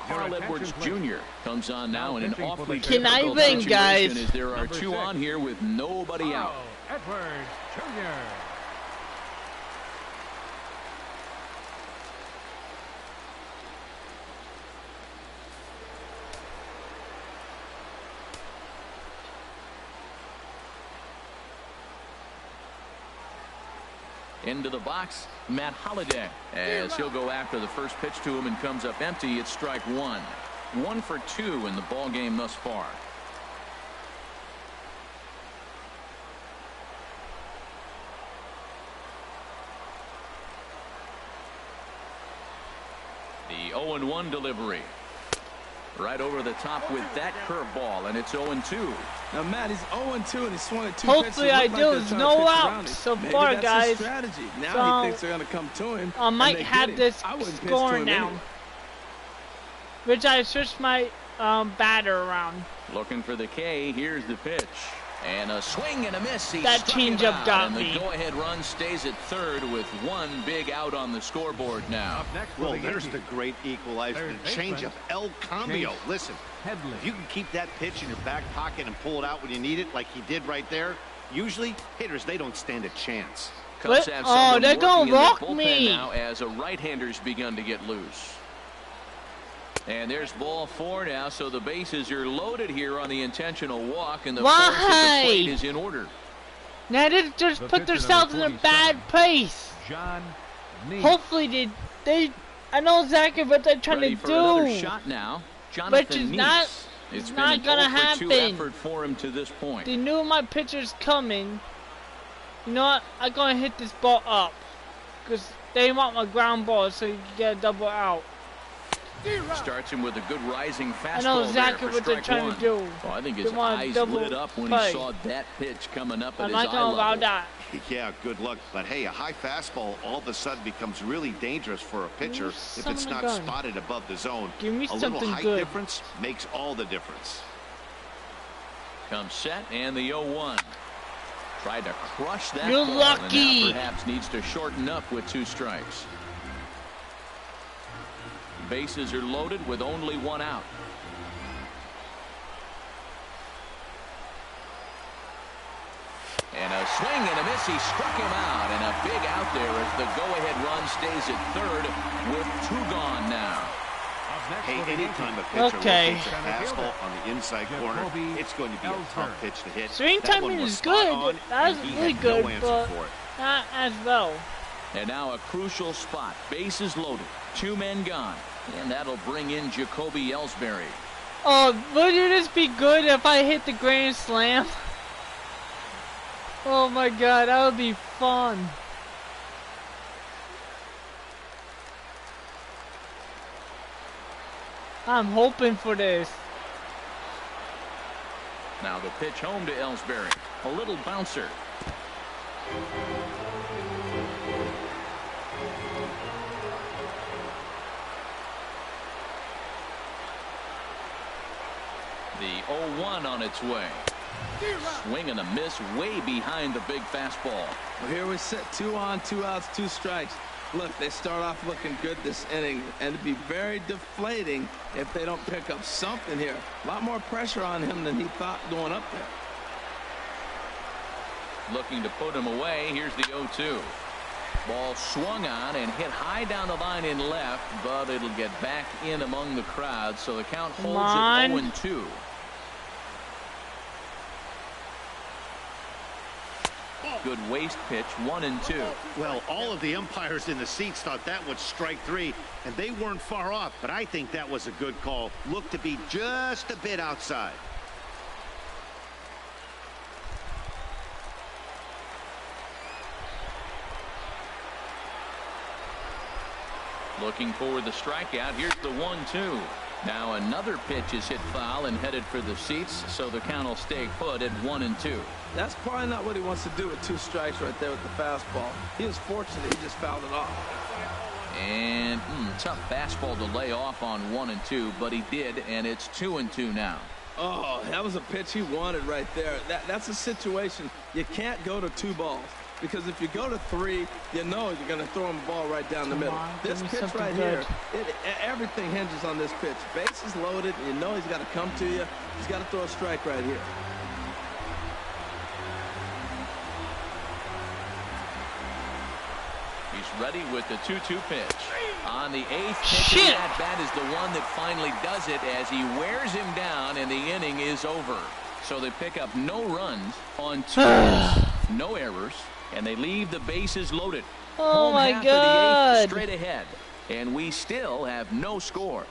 Carl Edwards Jr. comes on now in an awfully Can I difficult win, situation guys? as there are Number 2 6. on here with nobody out. Carl Edwards Jr. Into the box, Matt Holliday, as he'll go after the first pitch to him and comes up empty. It's strike 1. 1 for 2 in the ball game thus far. The 0-1 delivery. Right over the top with that curveball, and it's 0-2. Now, Matt, he's 0-2, and he swung at 2 Hopefully I pitches. do. There's no outs so far, Maybe that's guys. his strategy. Now So, he thinks they're going to come to him. I might and they have get him. this I wouldn't pitch score to him now. anyway. Which I switched my batter around. Looking for the K. Here's the pitch. And a swing and a miss. He That struck him changeup out, got and me. the go-ahead run stays at third with one big out on the scoreboard now. Up next, Well, for the there's Yankees. the great equalizer, Third the changeup, baseman, El Cambio. Chase Listen, Headley. if you can keep that pitch in your back pocket and pull it out when you need it, like he did right there, usually hitters, they don't stand a chance. Cubs What? have Oh, someone they're gonna working in the rock bullpen me. now as a right-hander's begun to get loose. And there's ball 4 now, so the bases are loaded here on the intentional walk, and the force at the plate Why? is in order. Now they just The put pitcher, themselves in number a bad 27, place. John Neese. Hopefully I know exactly what they're trying Ready to for do. another shot now. Jonathan is Neese. not- It's it's been not an gonna 0-for-2 happen. effort for him to this point. They knew my pitcher's coming. You know what? I'm gonna hit this ball up. Because they want my ground ball so you can get a double out. Starts him with a good rising fastball. I know exactly there for what they're strike trying one. to do. Well, I think They his want a eyes double lit up when play. he saw that pitch coming up at I'm his not eye gonna allow level. that. Yeah, good luck. But hey, a high fastball all of a sudden becomes really dangerous for a pitcher if it's son of not a gun. spotted above the zone. Give me A little something height good. difference makes all the difference. Comes set and the 0-1. Tried to crush that You're ball, lucky. and now perhaps needs to shorten up with 2 strikes. Bases are loaded with only 1 out. And a swing and a miss. He struck him out, and a big out there as the go-ahead run stays at third with 2 gone now. Up next Hey, for the anytime a Yankees. pitcher Okay. locates a fastball on the inside corner, it's going to be a tough pitch to hit. Swing That timing one was is spot good. on, That was and he really had good, no answer but for it. not as well. And now a crucial spot. Bases loaded. 2 men gone. And that'll bring in Jacoby Ellsbury. Oh, wouldn't this be good if I hit the grand slam? Oh my god, that would be fun. I'm hoping for this. Now the pitch home to Ellsbury. A little bouncer. The 0-1 on its way. Swing and a miss way behind the big fastball. Well, here we sit, 2 on, 2 outs, 2 strikes. Look, they start off looking good this inning, and it'd be very deflating if they don't pick up something here. A lot more pressure on him than he thought going up there. Looking to put him away. Here's the 0-2. Ball swung on and hit high down the line in left, but it'll get back in among the crowd, so the count holds at 0-2. Good waist pitch, 1-2. Well, all of the umpires in the seats thought that was strike 3, and they weren't far off, but I think that was a good call. Looked to be just a bit outside. Looking for the strikeout. Here's the 1-2. Now another pitch is hit foul and headed for the seats, so the count will stay put at 1-2. That's probably not what he wants to do with 2 strikes right there with the fastball. He was fortunate he just fouled it off. And tough fastball to lay off on 1-2, but he did, and it's 2-2 now. Oh, that was a pitch he wanted right there. That's a situation you can't go to 2 balls. Because if you go to 3, you know you're going to throw him a ball right down the middle. on, This give me pitch something right good. here, everything hinges on this pitch. Base is loaded, and you know he's got to come to you. He's got to throw a strike right here. He's ready with the 2-2 pitch. On the 8th pitch of that bat is the one that finally does it as he wears him down, and the inning is over. So they pick up no runs on 2 hits, no errors, and they leave the bases loaded. Oh Home my half of the 8th god. straight ahead, and we still have no score.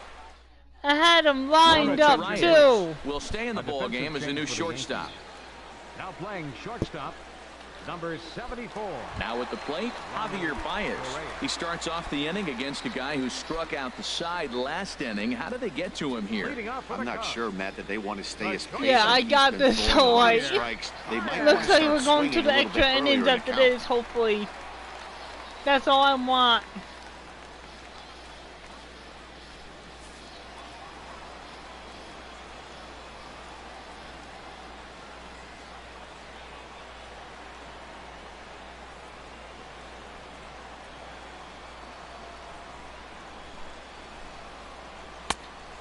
I had him lined Runner up to right too. will stay in the A ball defensive game as a change new for the shortstop. Yankees. Now playing shortstop, Number 74. Now at the plate, Javier Baez. He starts off the inning against a guy who struck out the side last inning. How did they get to him here? I'm not sure, Matt, that they want to stay as patient. Yeah, I got this. So like, It looks like we're going to the extra innings after this. Hopefully, that's all I want.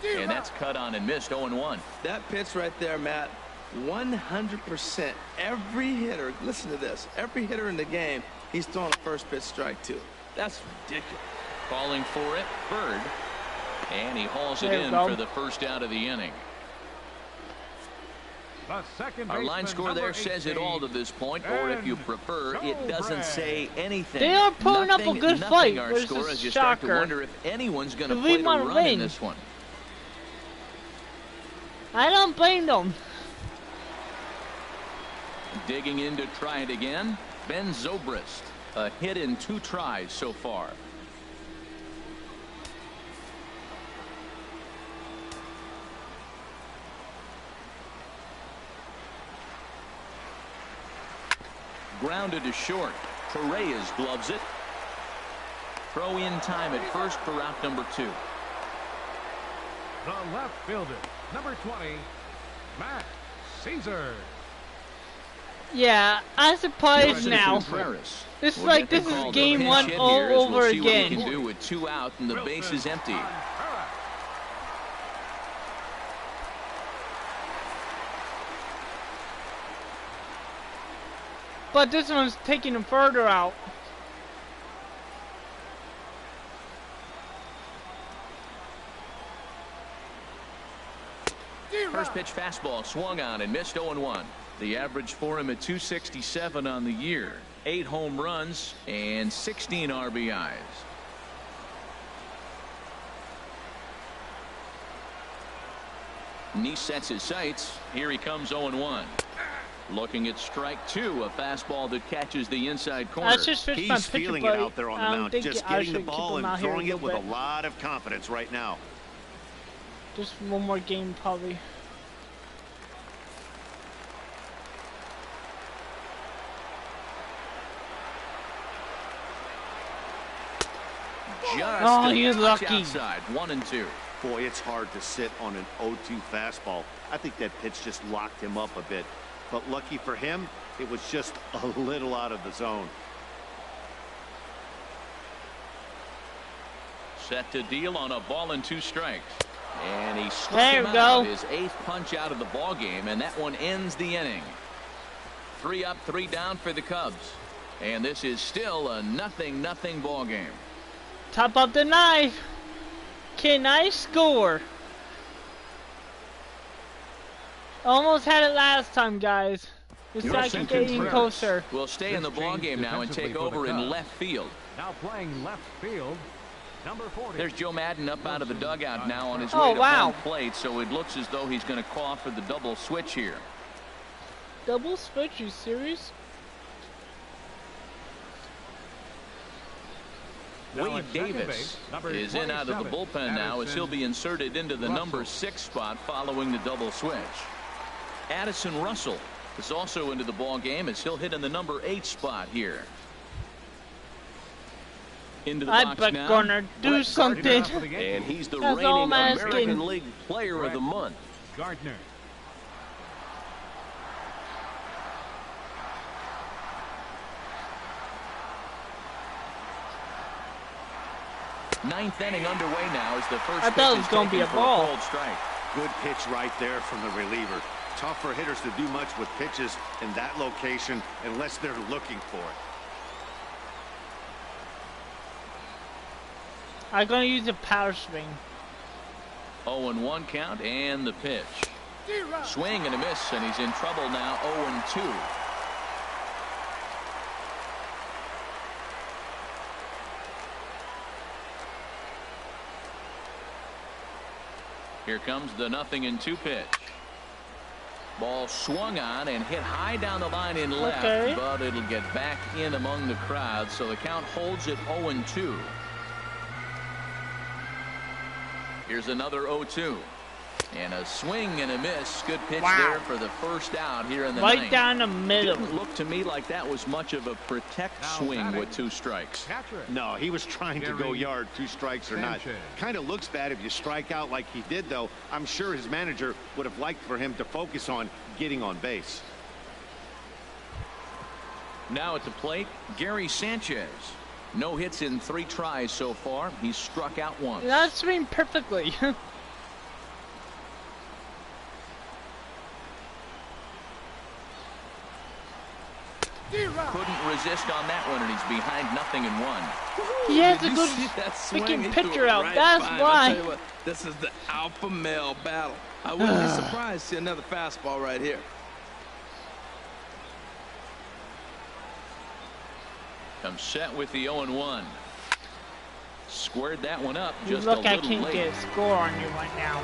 And that's cut on and missed. 0-1. That pitch right there, Matt, 100%. Every hitter, listen to this, every hitter in the game, he's throwing a first pitch strike to. That's ridiculous. Calling for it, Bird. And he hauls it There we in go. for the first out of the inning. Our line score there says it all to this point, or if you prefer, it doesn't say anything. They are putting up a good fight. Our There's score a as you start to shocker. wonder if anyone's going to We play the wanna run win. in this one. I don't blame them. Digging in to try it again, Ben Zobrist. A hit in 2 tries so far. Grounded to short. Correa's gloves it. Throw in time at first for out number 2. The left fielder, number 20, Matt Caesar. Yeah, I'm surprised now. Contreras. This is We'll like get this the call is to game pinch 1 hit all here as over we'll see what he again. can do with 2 out and the base is empty. But this one's taking him further out. First pitch fastball swung on and missed. 0-1. The average for him at 267 on the year. 8 home runs and 16 RBIs. Nice sets his sights. Here he comes. 0-1. Looking at strike 2, a fastball that catches the inside corner. That's just my He's pitcher, feeling it buddy. out there on the I don't mound, think just I getting the should keep ball him and out here throwing it with a bit. lot of confidence right now. Just one more game, probably. Just Oh, a he's touch lucky. outside. 1-2. Boy, it's hard to sit on an 0-2 fastball. I think that pitch just locked him up a bit. But lucky for him, it was just a little out of the zone. Set to deal on a ball and 2 strikes. And he struck There him we out. go. His 8th punch out of the ball game, and that one ends the inning. 3 up, 3 down for the Cubs. And this is still a 0-0 ball game. Top of the 9th. Can I score? Almost had it last time, guys. It's actually getting closer. Will stay in the ball game now and take over in left field. Now playing left field, number 40. There's Joe Madden up out of the dugout now on his Oh, way to wow. home plate, so it looks as though he's going to call for the double switch here. Double switch, you serious? Now Wade at second Davis base, number is in out of the 27, bullpen now as he'll be inserted into the Russell. number 6 spot following the double switch. Addison Russell is also into the ball game as he'll hit in the number 8 spot here. Into the I box bet now. gonna do something. And he's the That's all reigning I'm American asking. League Player of the Month. Gardner. Ninth inning underway now as the first I pitch thought it is was gonna be taken a for ball. cold strike. Good pitch right there from the reliever. Tough for hitters to do much with pitches in that location unless they're looking for it. I'm gonna use a power swing. 0-1 count and the pitch. Swing and a miss, and he's in trouble now. 0-2. Here comes the 0-2 pitch. Ball swung on and hit high down the line in left, Okay. but it'll get back in among the crowd, so the count holds at 0-2. Here's another 0-2. And a swing and a miss. Good pitch there for the first out here in the ninth. Right down the middle. Didn't look to me like that was much of a protect swing with 2 strikes. No, he was trying to go yard, 2 strikes or not. Kind of looks bad if you strike out like he did, though. I'm sure his manager would have liked for him to focus on getting on base. Now at the plate, Gary Sanchez. No hits in 3 tries so far. He's struck out once. That's swing perfectly. Couldn't resist on that one, and he's behind 0-1. He has a Did good you see that swing? freaking He threw pitcher it out. right That's by him. I why. tell you what, this is the alpha male battle. I wouldn't be surprised to see another fastball right here. Comes set with the 0-1. Squared that one up just Look, a I little can't late. get a score on you right now.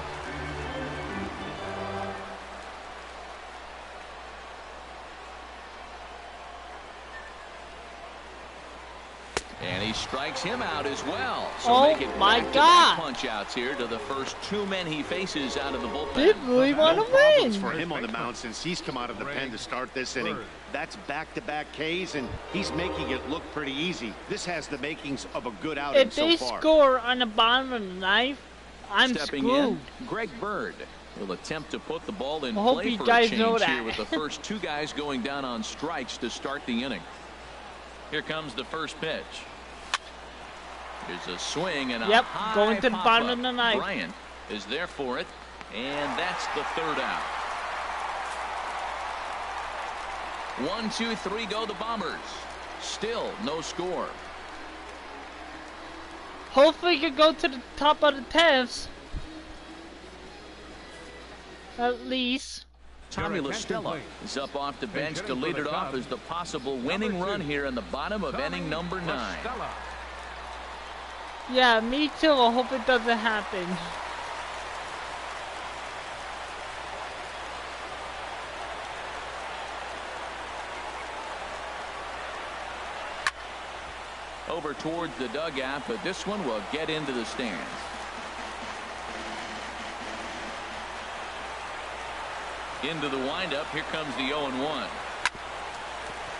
And he strikes him out as well. So Oh, make it my back-to-back God. punch outs here to the first 2 men he faces out of the bullpen. They really want No to problems win. for him on the mound since he's come out of the pen to start this inning. That's back-to-back Ks, and he's making it look pretty easy. This has the makings of a good outing If so they far. score on the bottom of the ninth, I'm Stepping screwed. in, Greg Bird will attempt to put the ball in I hope play you for guys a change know here that. with the first 2 guys going down on strikes to start the inning. Here comes the first pitch. There's a swing and a Yep, high going to the bottom pop-up. of the ninth. Bryant is there for it, and that's the 3rd out. 1, 2, 3 go the Bombers. Still no score. Hopefully you can go to the top of the 10th. At least. Tommy Your attention, LaStella please. is up off the bench to hitting lead for it the off Cubs, as the possible winning number run 2, here in the bottom of inning number 9. Yeah, me too. I hope it doesn't happen. Over towards the dugout, but this one will get into the stands. Into the windup. Here comes the 0-1.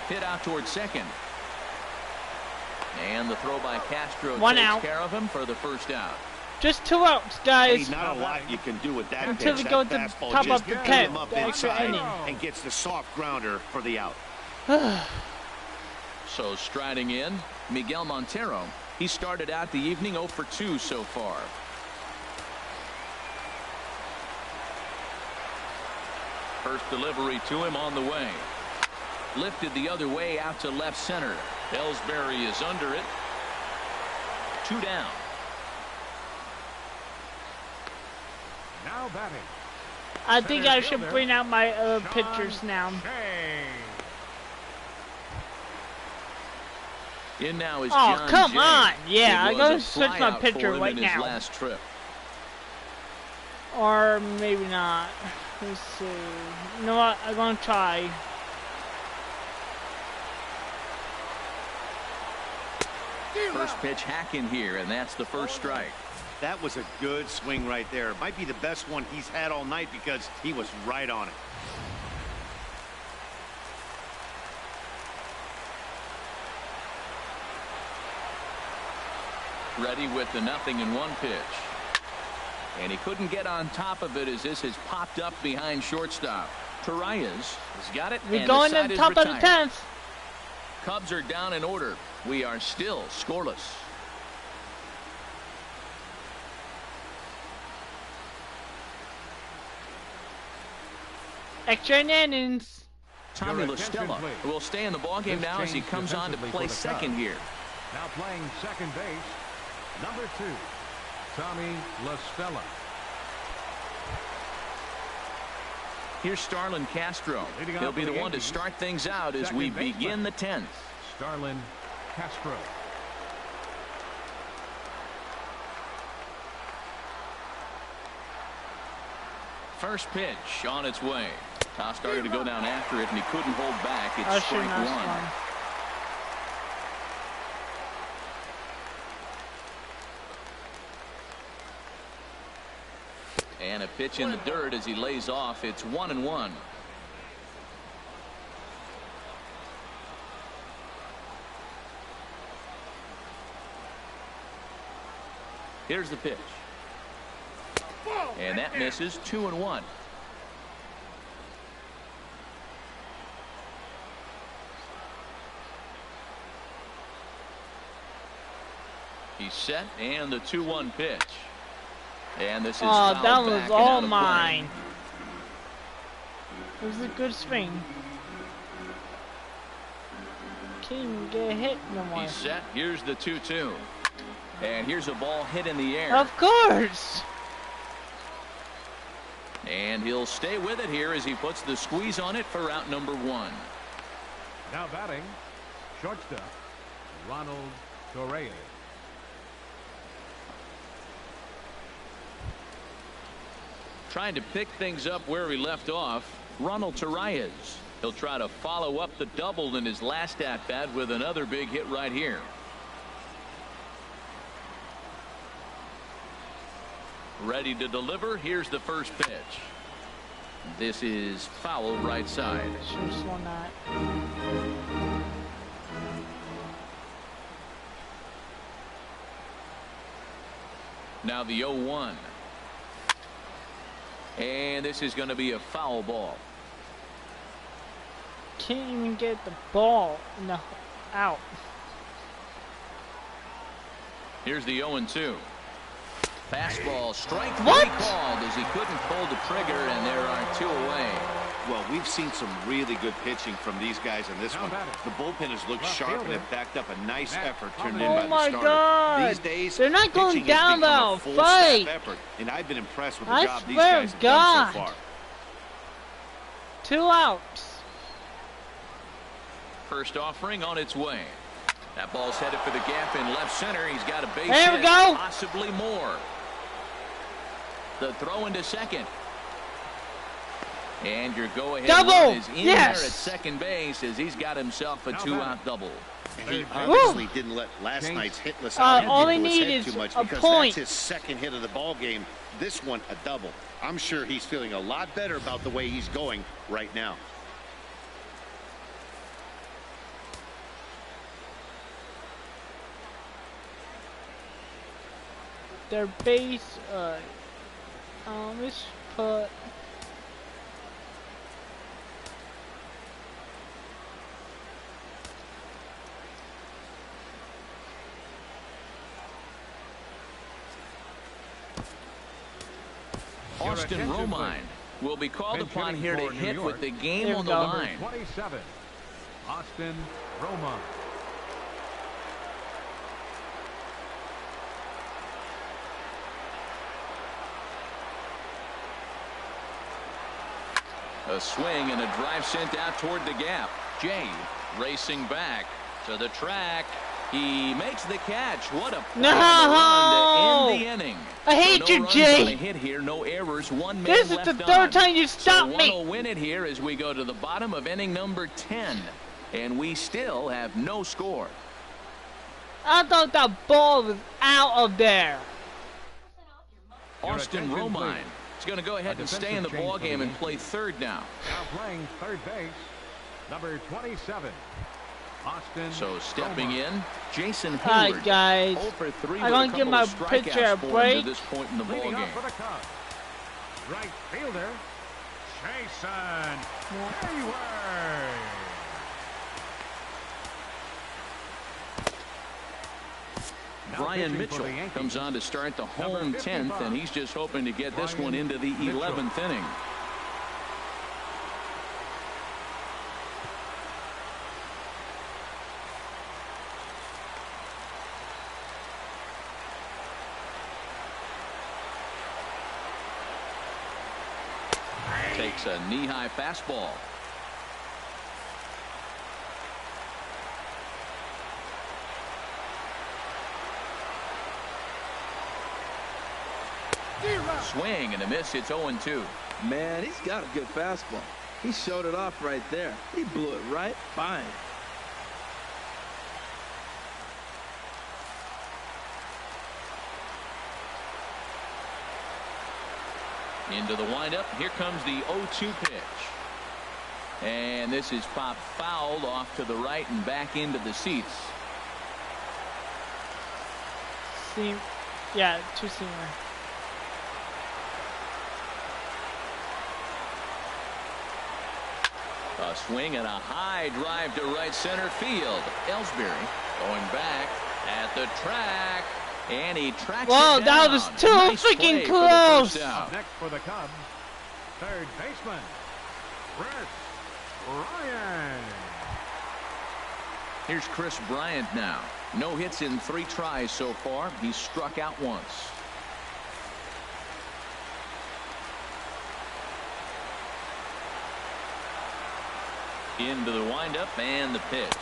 Hit out towards second. And the throw by Castro One takes out. care of him for the first out. Just 2 outs, Hey, guys. not a lot you can do with that Until pitch. we go That to the fastball top just of the blew 10th, him up the extra inside inning. and gets the soft grounder for the out. So striding in, Miguel Montero. He started out the evening 0 for 2 so far. First delivery to him on the way. Lifted the other way out to left center. Ellsbury is under it. 2 down. Now batting. I think I should bring out my pictures now. In now is Oh, John come Jay. on. Yeah, It I'm was going a to switch my flyout picture for him right in his now. last trip. Or maybe not. Let's see. You know what? I'm going to try. First pitch hacking here, and that's the first strike. That was a good swing right there. Might be the best one he's had all night because he was right on it. Ready with the 0-1 pitch. And he couldn't get on top of it as this has popped up behind shortstop. Torreyes has got it. We're and going the to side the is top of the retired. 10th. Cubs are down in order. We are still scoreless. Extra innings. Tommy Your attention, LaStella please. will stay in the ballgame This now as he change comes on to defensively play for the second Cubs. here. Now playing second base, number 2, Tommy LaStella. Here's Starlin Castro. Leading He'll off be for the the one to Yankees, start things out as we second baseman. begin the 10th. Starlin Castro. First pitch on its way. Toss started to go down after it, and he couldn't hold back. It's strike one. And a pitch in the dirt as he lays off. It's 1-1. Here's the pitch. And that misses. 2-1. He's set, and the 2-1 pitch. And this is that was all mine. It was a good swing. Can't even get hit no more. He's set. Here's the 2-2. And here's a ball hit in the air. Of course. And he'll stay with it here as he puts the squeeze on it for out number 1. Now batting, shortstop, Ronald Torreyes. Trying to pick things up where he left off, Ronald Torreyes. He'll try to follow up the double in his last at-bat with another big hit right here. Ready to deliver. Here's the first pitch. This is foul right side. Sure saw that. Now the 0-1. And this is going to be a foul ball. Can't even get the ball out. Here's the 0-2. Fastball, strike 3 What? called as he couldn't pull the trigger, and there are 2 away. Well, we've seen some really good pitching from these guys in this one. The bullpen has looked sharp and have backed up a nice effort turned in by the starter. Oh my God! These days, they're not going pitching has down become though. a full Fight! staff effort, and I've been impressed with the I job these swear guys to have done so God. far. 2 outs. First offering on its way. That ball's headed for the gap in left center. He's got a base There we hit, go. possibly more. The throw into second. And your go-ahead Double! run is in Yes! there at second base as he's got himself a 2-out double. He obviously didn't let last night's hitless out all get he into his needs head is too much a because point. that's his second hit of the ball game. This one a double. I'm sure he's feeling a lot better about the way he's going right now. Their base, let's put. Austin Romine will be called upon here to hit with the game There on we the go. line. 27, Austin Romine. A swing and a drive sent out toward the gap. Jay racing back to the track. He makes the catch. What a No! run to end the inning. I hate So you, no runs Jay. on a hit here, no errors, 1 man This is left the on. third time you stopped so me. one will win it here as we go to the bottom of inning number 10, and we still have no score. I thought that ball was out of there. Austin attention, Romine please. is going to go ahead A and stay in the defensive change ball for the game and Yankees. play third now. Now playing third base, number 27, Austin So stepping Romine. in, Jason Alright, Hayward. guys. 0 for 3 I'm with gonna a give couple my of pitcher strikeouts a for him break. to this point in the ball Leading game. off for the Cubs, right fielder, Jason Hayward. Now Brian pitching for Mitchell the Yankees, comes on to start the number home 10th, 55, and he's just hoping to get this Brian one into the Mitchell. 11th inning. Takes a knee-high fastball. Swing and a miss. It's 0-2. Man, he's got a good fastball. He showed it off right there. He blew it right by him. Into the windup. Here comes the 0-2 pitch. And this is popped fouled off to the right and back into the seats. Seam. Yeah, two-seamer. A swing and a high drive to right center field. Ellsbury going back at the track. And he tracks Whoa, it down. that was too Nice freaking play close. for the first out. Next for the Cubs, third baseman, Chris Bryant. Here's Chris Bryant now. No hits in 3 tries so far. He's struck out once. Into the windup and the pitch.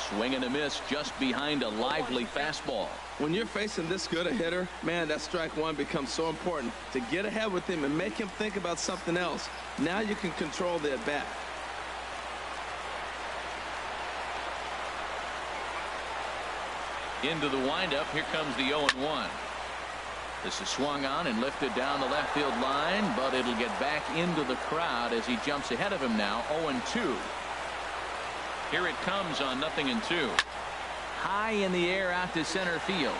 Swing and a miss just behind a lively fastball. When you're facing this good a hitter, man, that strike one becomes so important to get ahead with him and make him think about something else. Now you can control the at-bat. Into the windup. Here comes the 0-1. This is swung on and lifted down the left field line, but it'll get back into the crowd as he jumps ahead of him now. 0-2. Here it comes on 0-2. High in the air out to center field.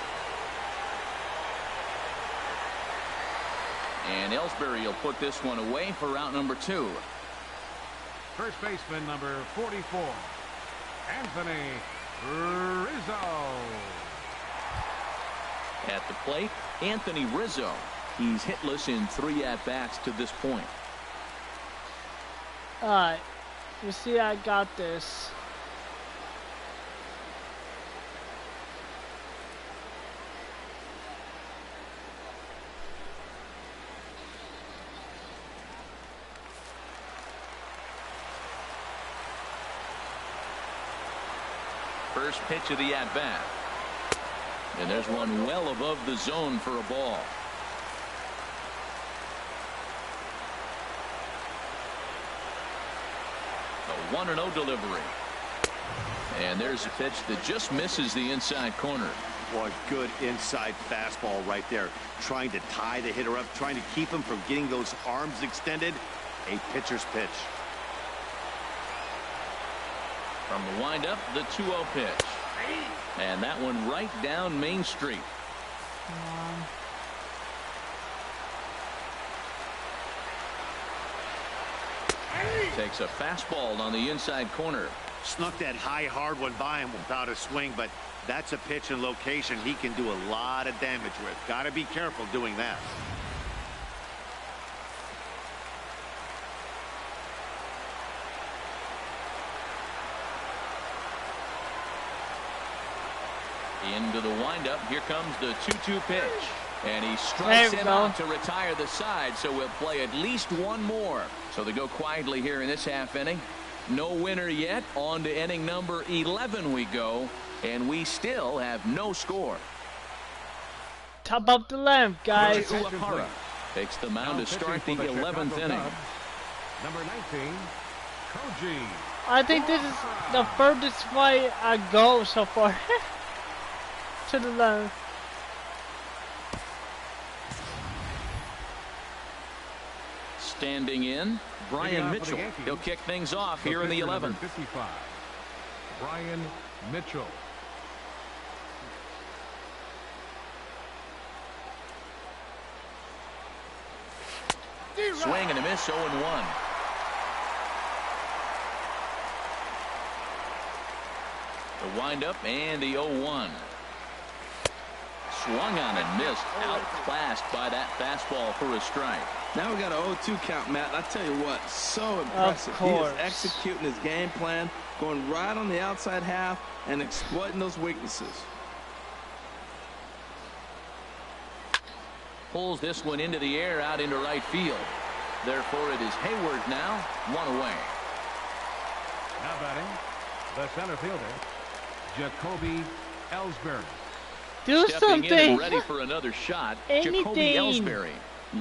And Ellsbury will put this one away for route number 2. First baseman number 44, Anthony Rizzo. At the plate, Anthony Rizzo. He's hitless in 3 at-bats to this point. Alright. You see, I got this. First pitch of the at-bat. And there's one well above the zone for a ball. A 1-0 delivery. And there's a pitch that just misses the inside corner. What good inside fastball right there. Trying to tie the hitter up, trying to keep him from getting those arms extended. A pitcher's pitch. From the windup, the 2-0 pitch. And that one right down Main Street. Takes a fastball on the inside corner. Snuck that high hard one by him without a swing, but that's a pitch and location he can do a lot of damage with. Got to be careful doing that. Into the windup. Here comes the 2-2 pitch. And he strikes him out to retire the side, so we'll play at least one more. So they go quietly here in this half inning. No winner yet. On to inning number 11 we go, and we still have no score. Top up the lamp, guys. Uehara takes the mound to start the 11th inning. Number 19, Koji. I think this is the furthest fight I go so far. To the left. Standing in, Brian Mitchell. He'll kick things off here in the 11th. 55, Brian Mitchell. Swing and a miss, 0-1. The windup and the 0-1. Swung on and missed, outclassed by that fastball for a strike. Now we got an 0-2 count, Matt. I tell you what, so impressive. He is executing his game plan, going right on the outside half and exploiting those weaknesses. Pulls this one into the air out into right field. Therefore, it is Hayward now, one away. Now batting, the center fielder, Jacoby Ellsbury. Do Stepping something. in and ready for another shot. Anything. Jacoby Ellsbury.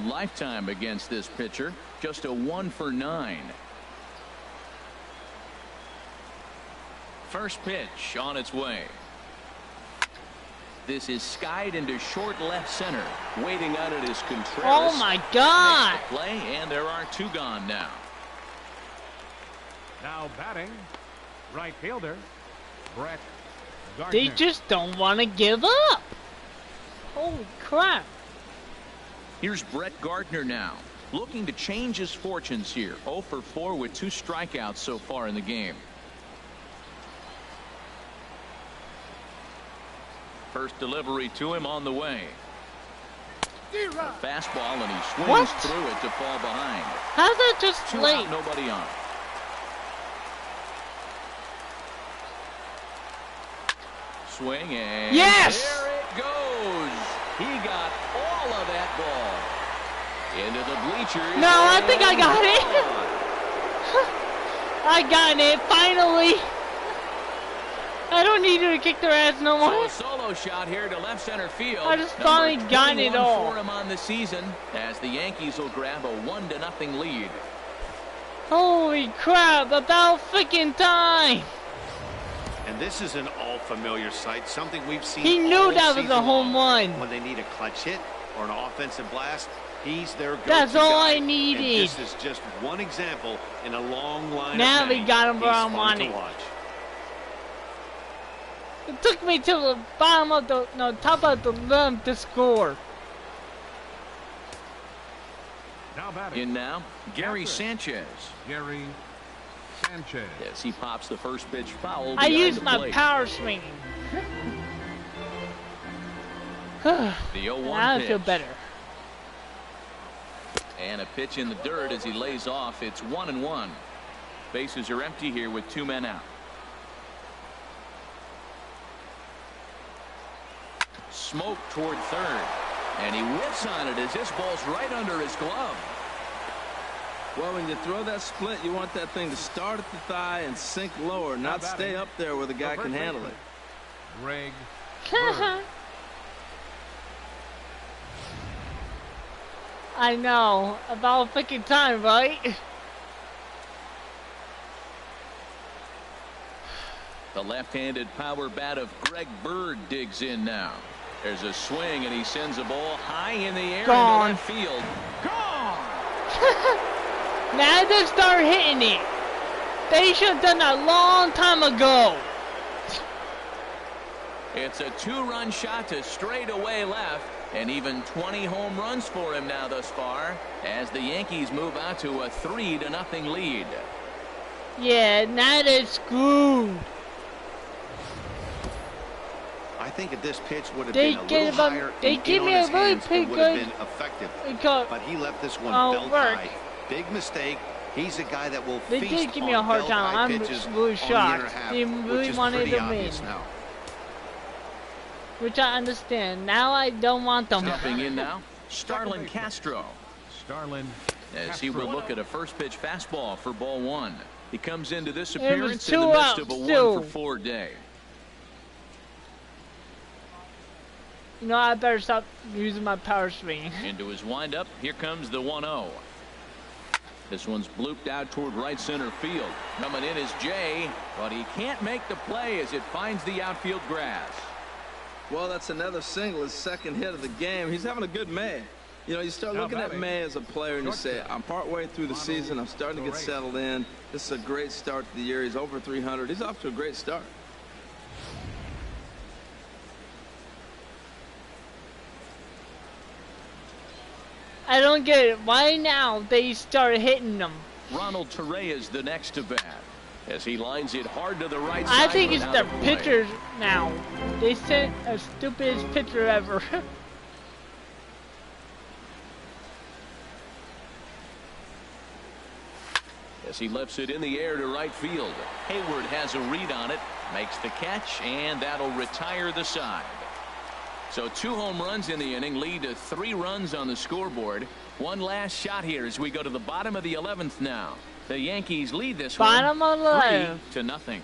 Lifetime against this pitcher. Just a 1 for 9. First pitch on its way. This is skied into short left center. Waiting on it is Contreras. Oh my God! Makes the play, and there are two gone now. Now batting, right fielder, Brett Gardner. They just don't want to give up. Holy crap. Here's Brett Gardner now, looking to change his fortunes here. 0 for 4 with 2 strikeouts so far in the game. First delivery to him on the way. A fastball, and he swings through it to fall behind. How's that just 2 late? out, nobody on. Swing, and yes! There it goes. He got all of that ball into the bleachers. No, I think I got it. I got it finally. I don't need you to kick their ass no So more. a solo shot here to left center field. I just finally got it all. For him on the season as the Yankees will grab a 1-0 lead. Holy crap! About freaking time. And this is an all-familiar sight, something we've seen. He knew all that was a season home long. run. When they need a clutch hit or an offensive blast, he's their go-to That's all guy. I needed. And this is just one example in a long line Now of we many. got him where He's I fun wanted. to watch. It took me to the bottom of the, no, top of the limb to score. Now batting, In now, Gary Sanchez. Gary Sanchez. As he pops the first pitch foul. I behind used the my plate. power swing. The 0-1 Now I pitch. feel better. And a pitch in the dirt as he lays off. It's 1-1. Bases are empty here with 2 men out. Smoke toward third, and he whiffs on it as this ball's right under his glove. Well, when you throw that split, you want that thing to start at the thigh and sink lower, not stay up there where the guy can handle it. Greg I know. About freaking time, right? The left-handed power bat of Greg Bird digs in now. There's a swing, and he sends a ball high in the air Gone. into left field. Gone! Now they start hitting it. They should have done that a long time ago. It's a 2-run shot to straightaway left, and even 20 home runs for him now thus far, as the Yankees move out to a 3-0 lead. Yeah, now they're screwed. I think if this pitch would have They been a gave little him- higher they and gave in me on a his really hands, pretty it would have good- been effective. Because But he left this one Oh, belt work. high. Big mistake. He's a guy that will They feast did give me on a hard belt time. high I'm pitches really on the shocked. inner half, They which really is wanted pretty to obvious win. now. which I understand. Now I don't want them. Stepping in now, Starlin Castro. Starlin As he will Castro. look at a first pitch fastball for ball 1. He comes into this was appearance in the 2 midst outs, of a still. 1-for-4 day. You know, I better stop using my power swing. Into his windup, here comes the 1-0. This one's blooped out toward right center field. Coming in is Jay, but he can't make the play as it finds the outfield grass. Well, that's another single, his second hit of the game. He's having a good May. You know, you start Now looking at batting. May as a player and you say, I'm partway through the season. I'm starting to get settled in. This is a great start to the year. He's over 300. He's off to a great start. I don't get it. Why now they started hitting them? Ronald Torres the next to bat as he lines it hard to the right I side. think it's but the out of play. pitchers now. They sent a stupidest pitcher ever. As he lifts it in the air to right field. Hayward has a read on it, makes the catch, and that'll retire the side. So 2 home runs in the inning lead to 3 runs on the scoreboard. One last shot here as we go to the bottom of the 11th now. The Yankees lead this Bottom one of the 3-0.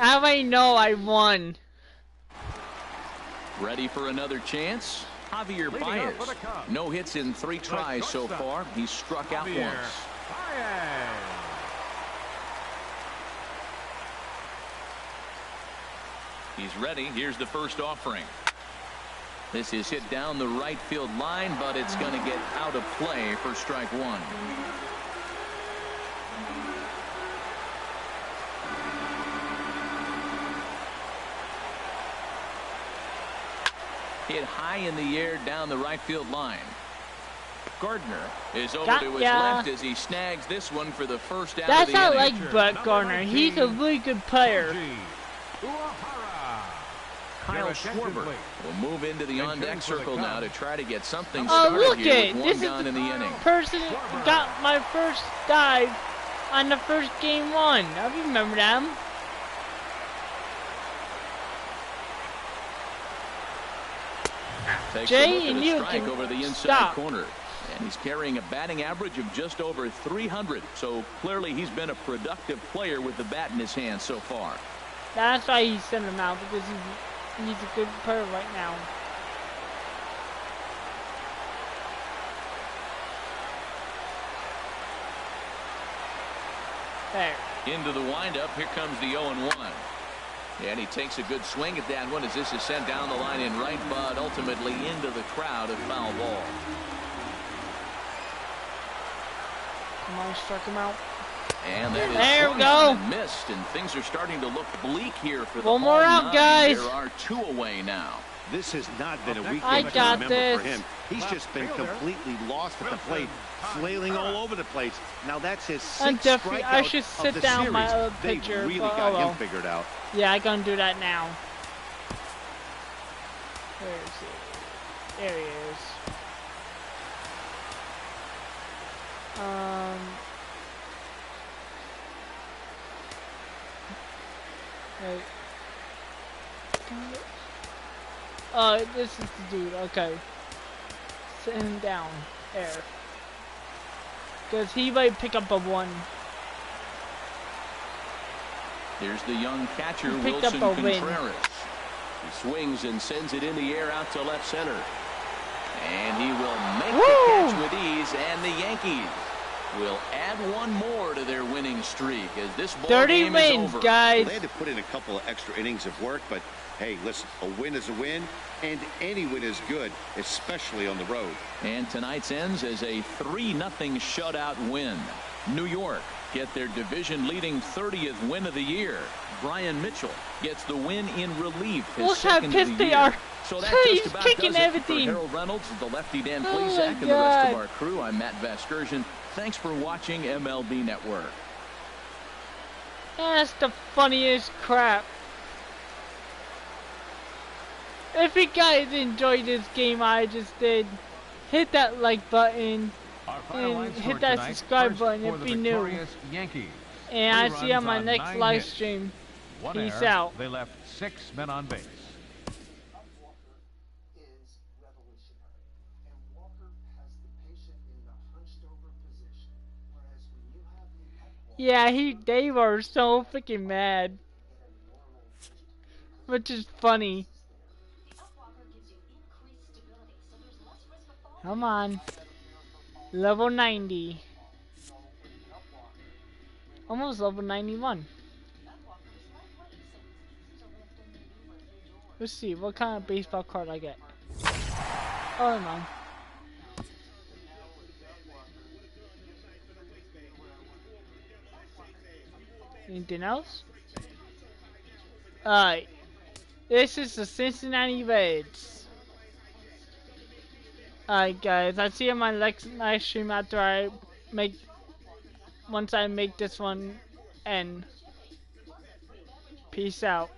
I already know I won. Ready for another chance? Javier Leading off for the Baez. Cubs. No hits in 3 tries so shortstop, far. He's struck out Javier once. Baez. He's ready. Here's the first offering. This is hit down the right field line, but it's going to get out of play for strike one. Hit high in the air down the right field line. Gardner is over to his left as he snags this one for the first out of the inning. That's not like Brett Gardner. He's a really good player. Kyle Schwarber will move into the on-deck circle now to try to get something Oh, started look here it! with This one is gone in the inning. Person got my first dive on the first game one. I remember them. Takes Jay, a look and at a you strike can over the inside stop. corner. And he's carrying a batting average of just over 300. So clearly he's been a productive player with the bat in his hand so far. That's why he sent him out, because he's a good player right now. There. Into the windup. Here comes the 0-1. And he takes a good swing at that one as this is sent down the line in right, but ultimately into the crowd, a foul ball. Come on, struck him out. And that is there we swung go. on and missed, and things are starting to look bleak here for the One more home out, nine. guys. There are 2 away now. This has not been a weekend I to got remember this. for him. He's just been completely lost at the plate, flailing all over the place. Now that's his 6th strikeout I should sit of the down series. my other They've pitcher. really But, got oh well. him figured out. Yeah, I'm gonna do that now. Where is he? There he is. Wait. Oh, this is the dude. Okay. Sit him down. There. Because he might pick up a 1. Here's the young catcher, He picked up Wilson a win. Contreras. He swings and sends it in the air out to left center. And he will make Woo! the catch with ease, and the Yankees will add 1 more to their winning streak as this ball 30 game wins, is over. guys. Well, they had to put in a couple of extra innings of work, but hey, listen, a win is a win, and any win is good, especially on the road. And tonight's ends as a 3-0 shutout win. New York get their division-leading 30th win of the year. Brian Mitchell gets the win in relief, his Look how second of pissed the they year. are. So that He's just about kicking does it everything. for Harold Reynolds, the lefty Dan Oh my Plesac, and the rest of God. our crew. I'm Matt Vasgersian. Thanks for watching MLB Network. That's the funniest crap. If you guys enjoyed this game I just did, hit that like button Our final line and score hit that tonight, subscribe first button for if the you're new. victorious Yankees. And I 3 see you on runs my on next 9 live hits. stream. 1 Peace error. out. They left 6 men on base. Is revolutionary, and Walker has the patient in the hunched over position, whereas when you have the Yeah, they were so freaking mad. Which is funny. Come on. Level 90. Almost level 91. Let's see, what kind of baseball card I get. Oh, never mind. Anything else? Alright. This is the Cincinnati Reds. Alright guys, I'll see you on my next live stream after once I make this one end. Peace out.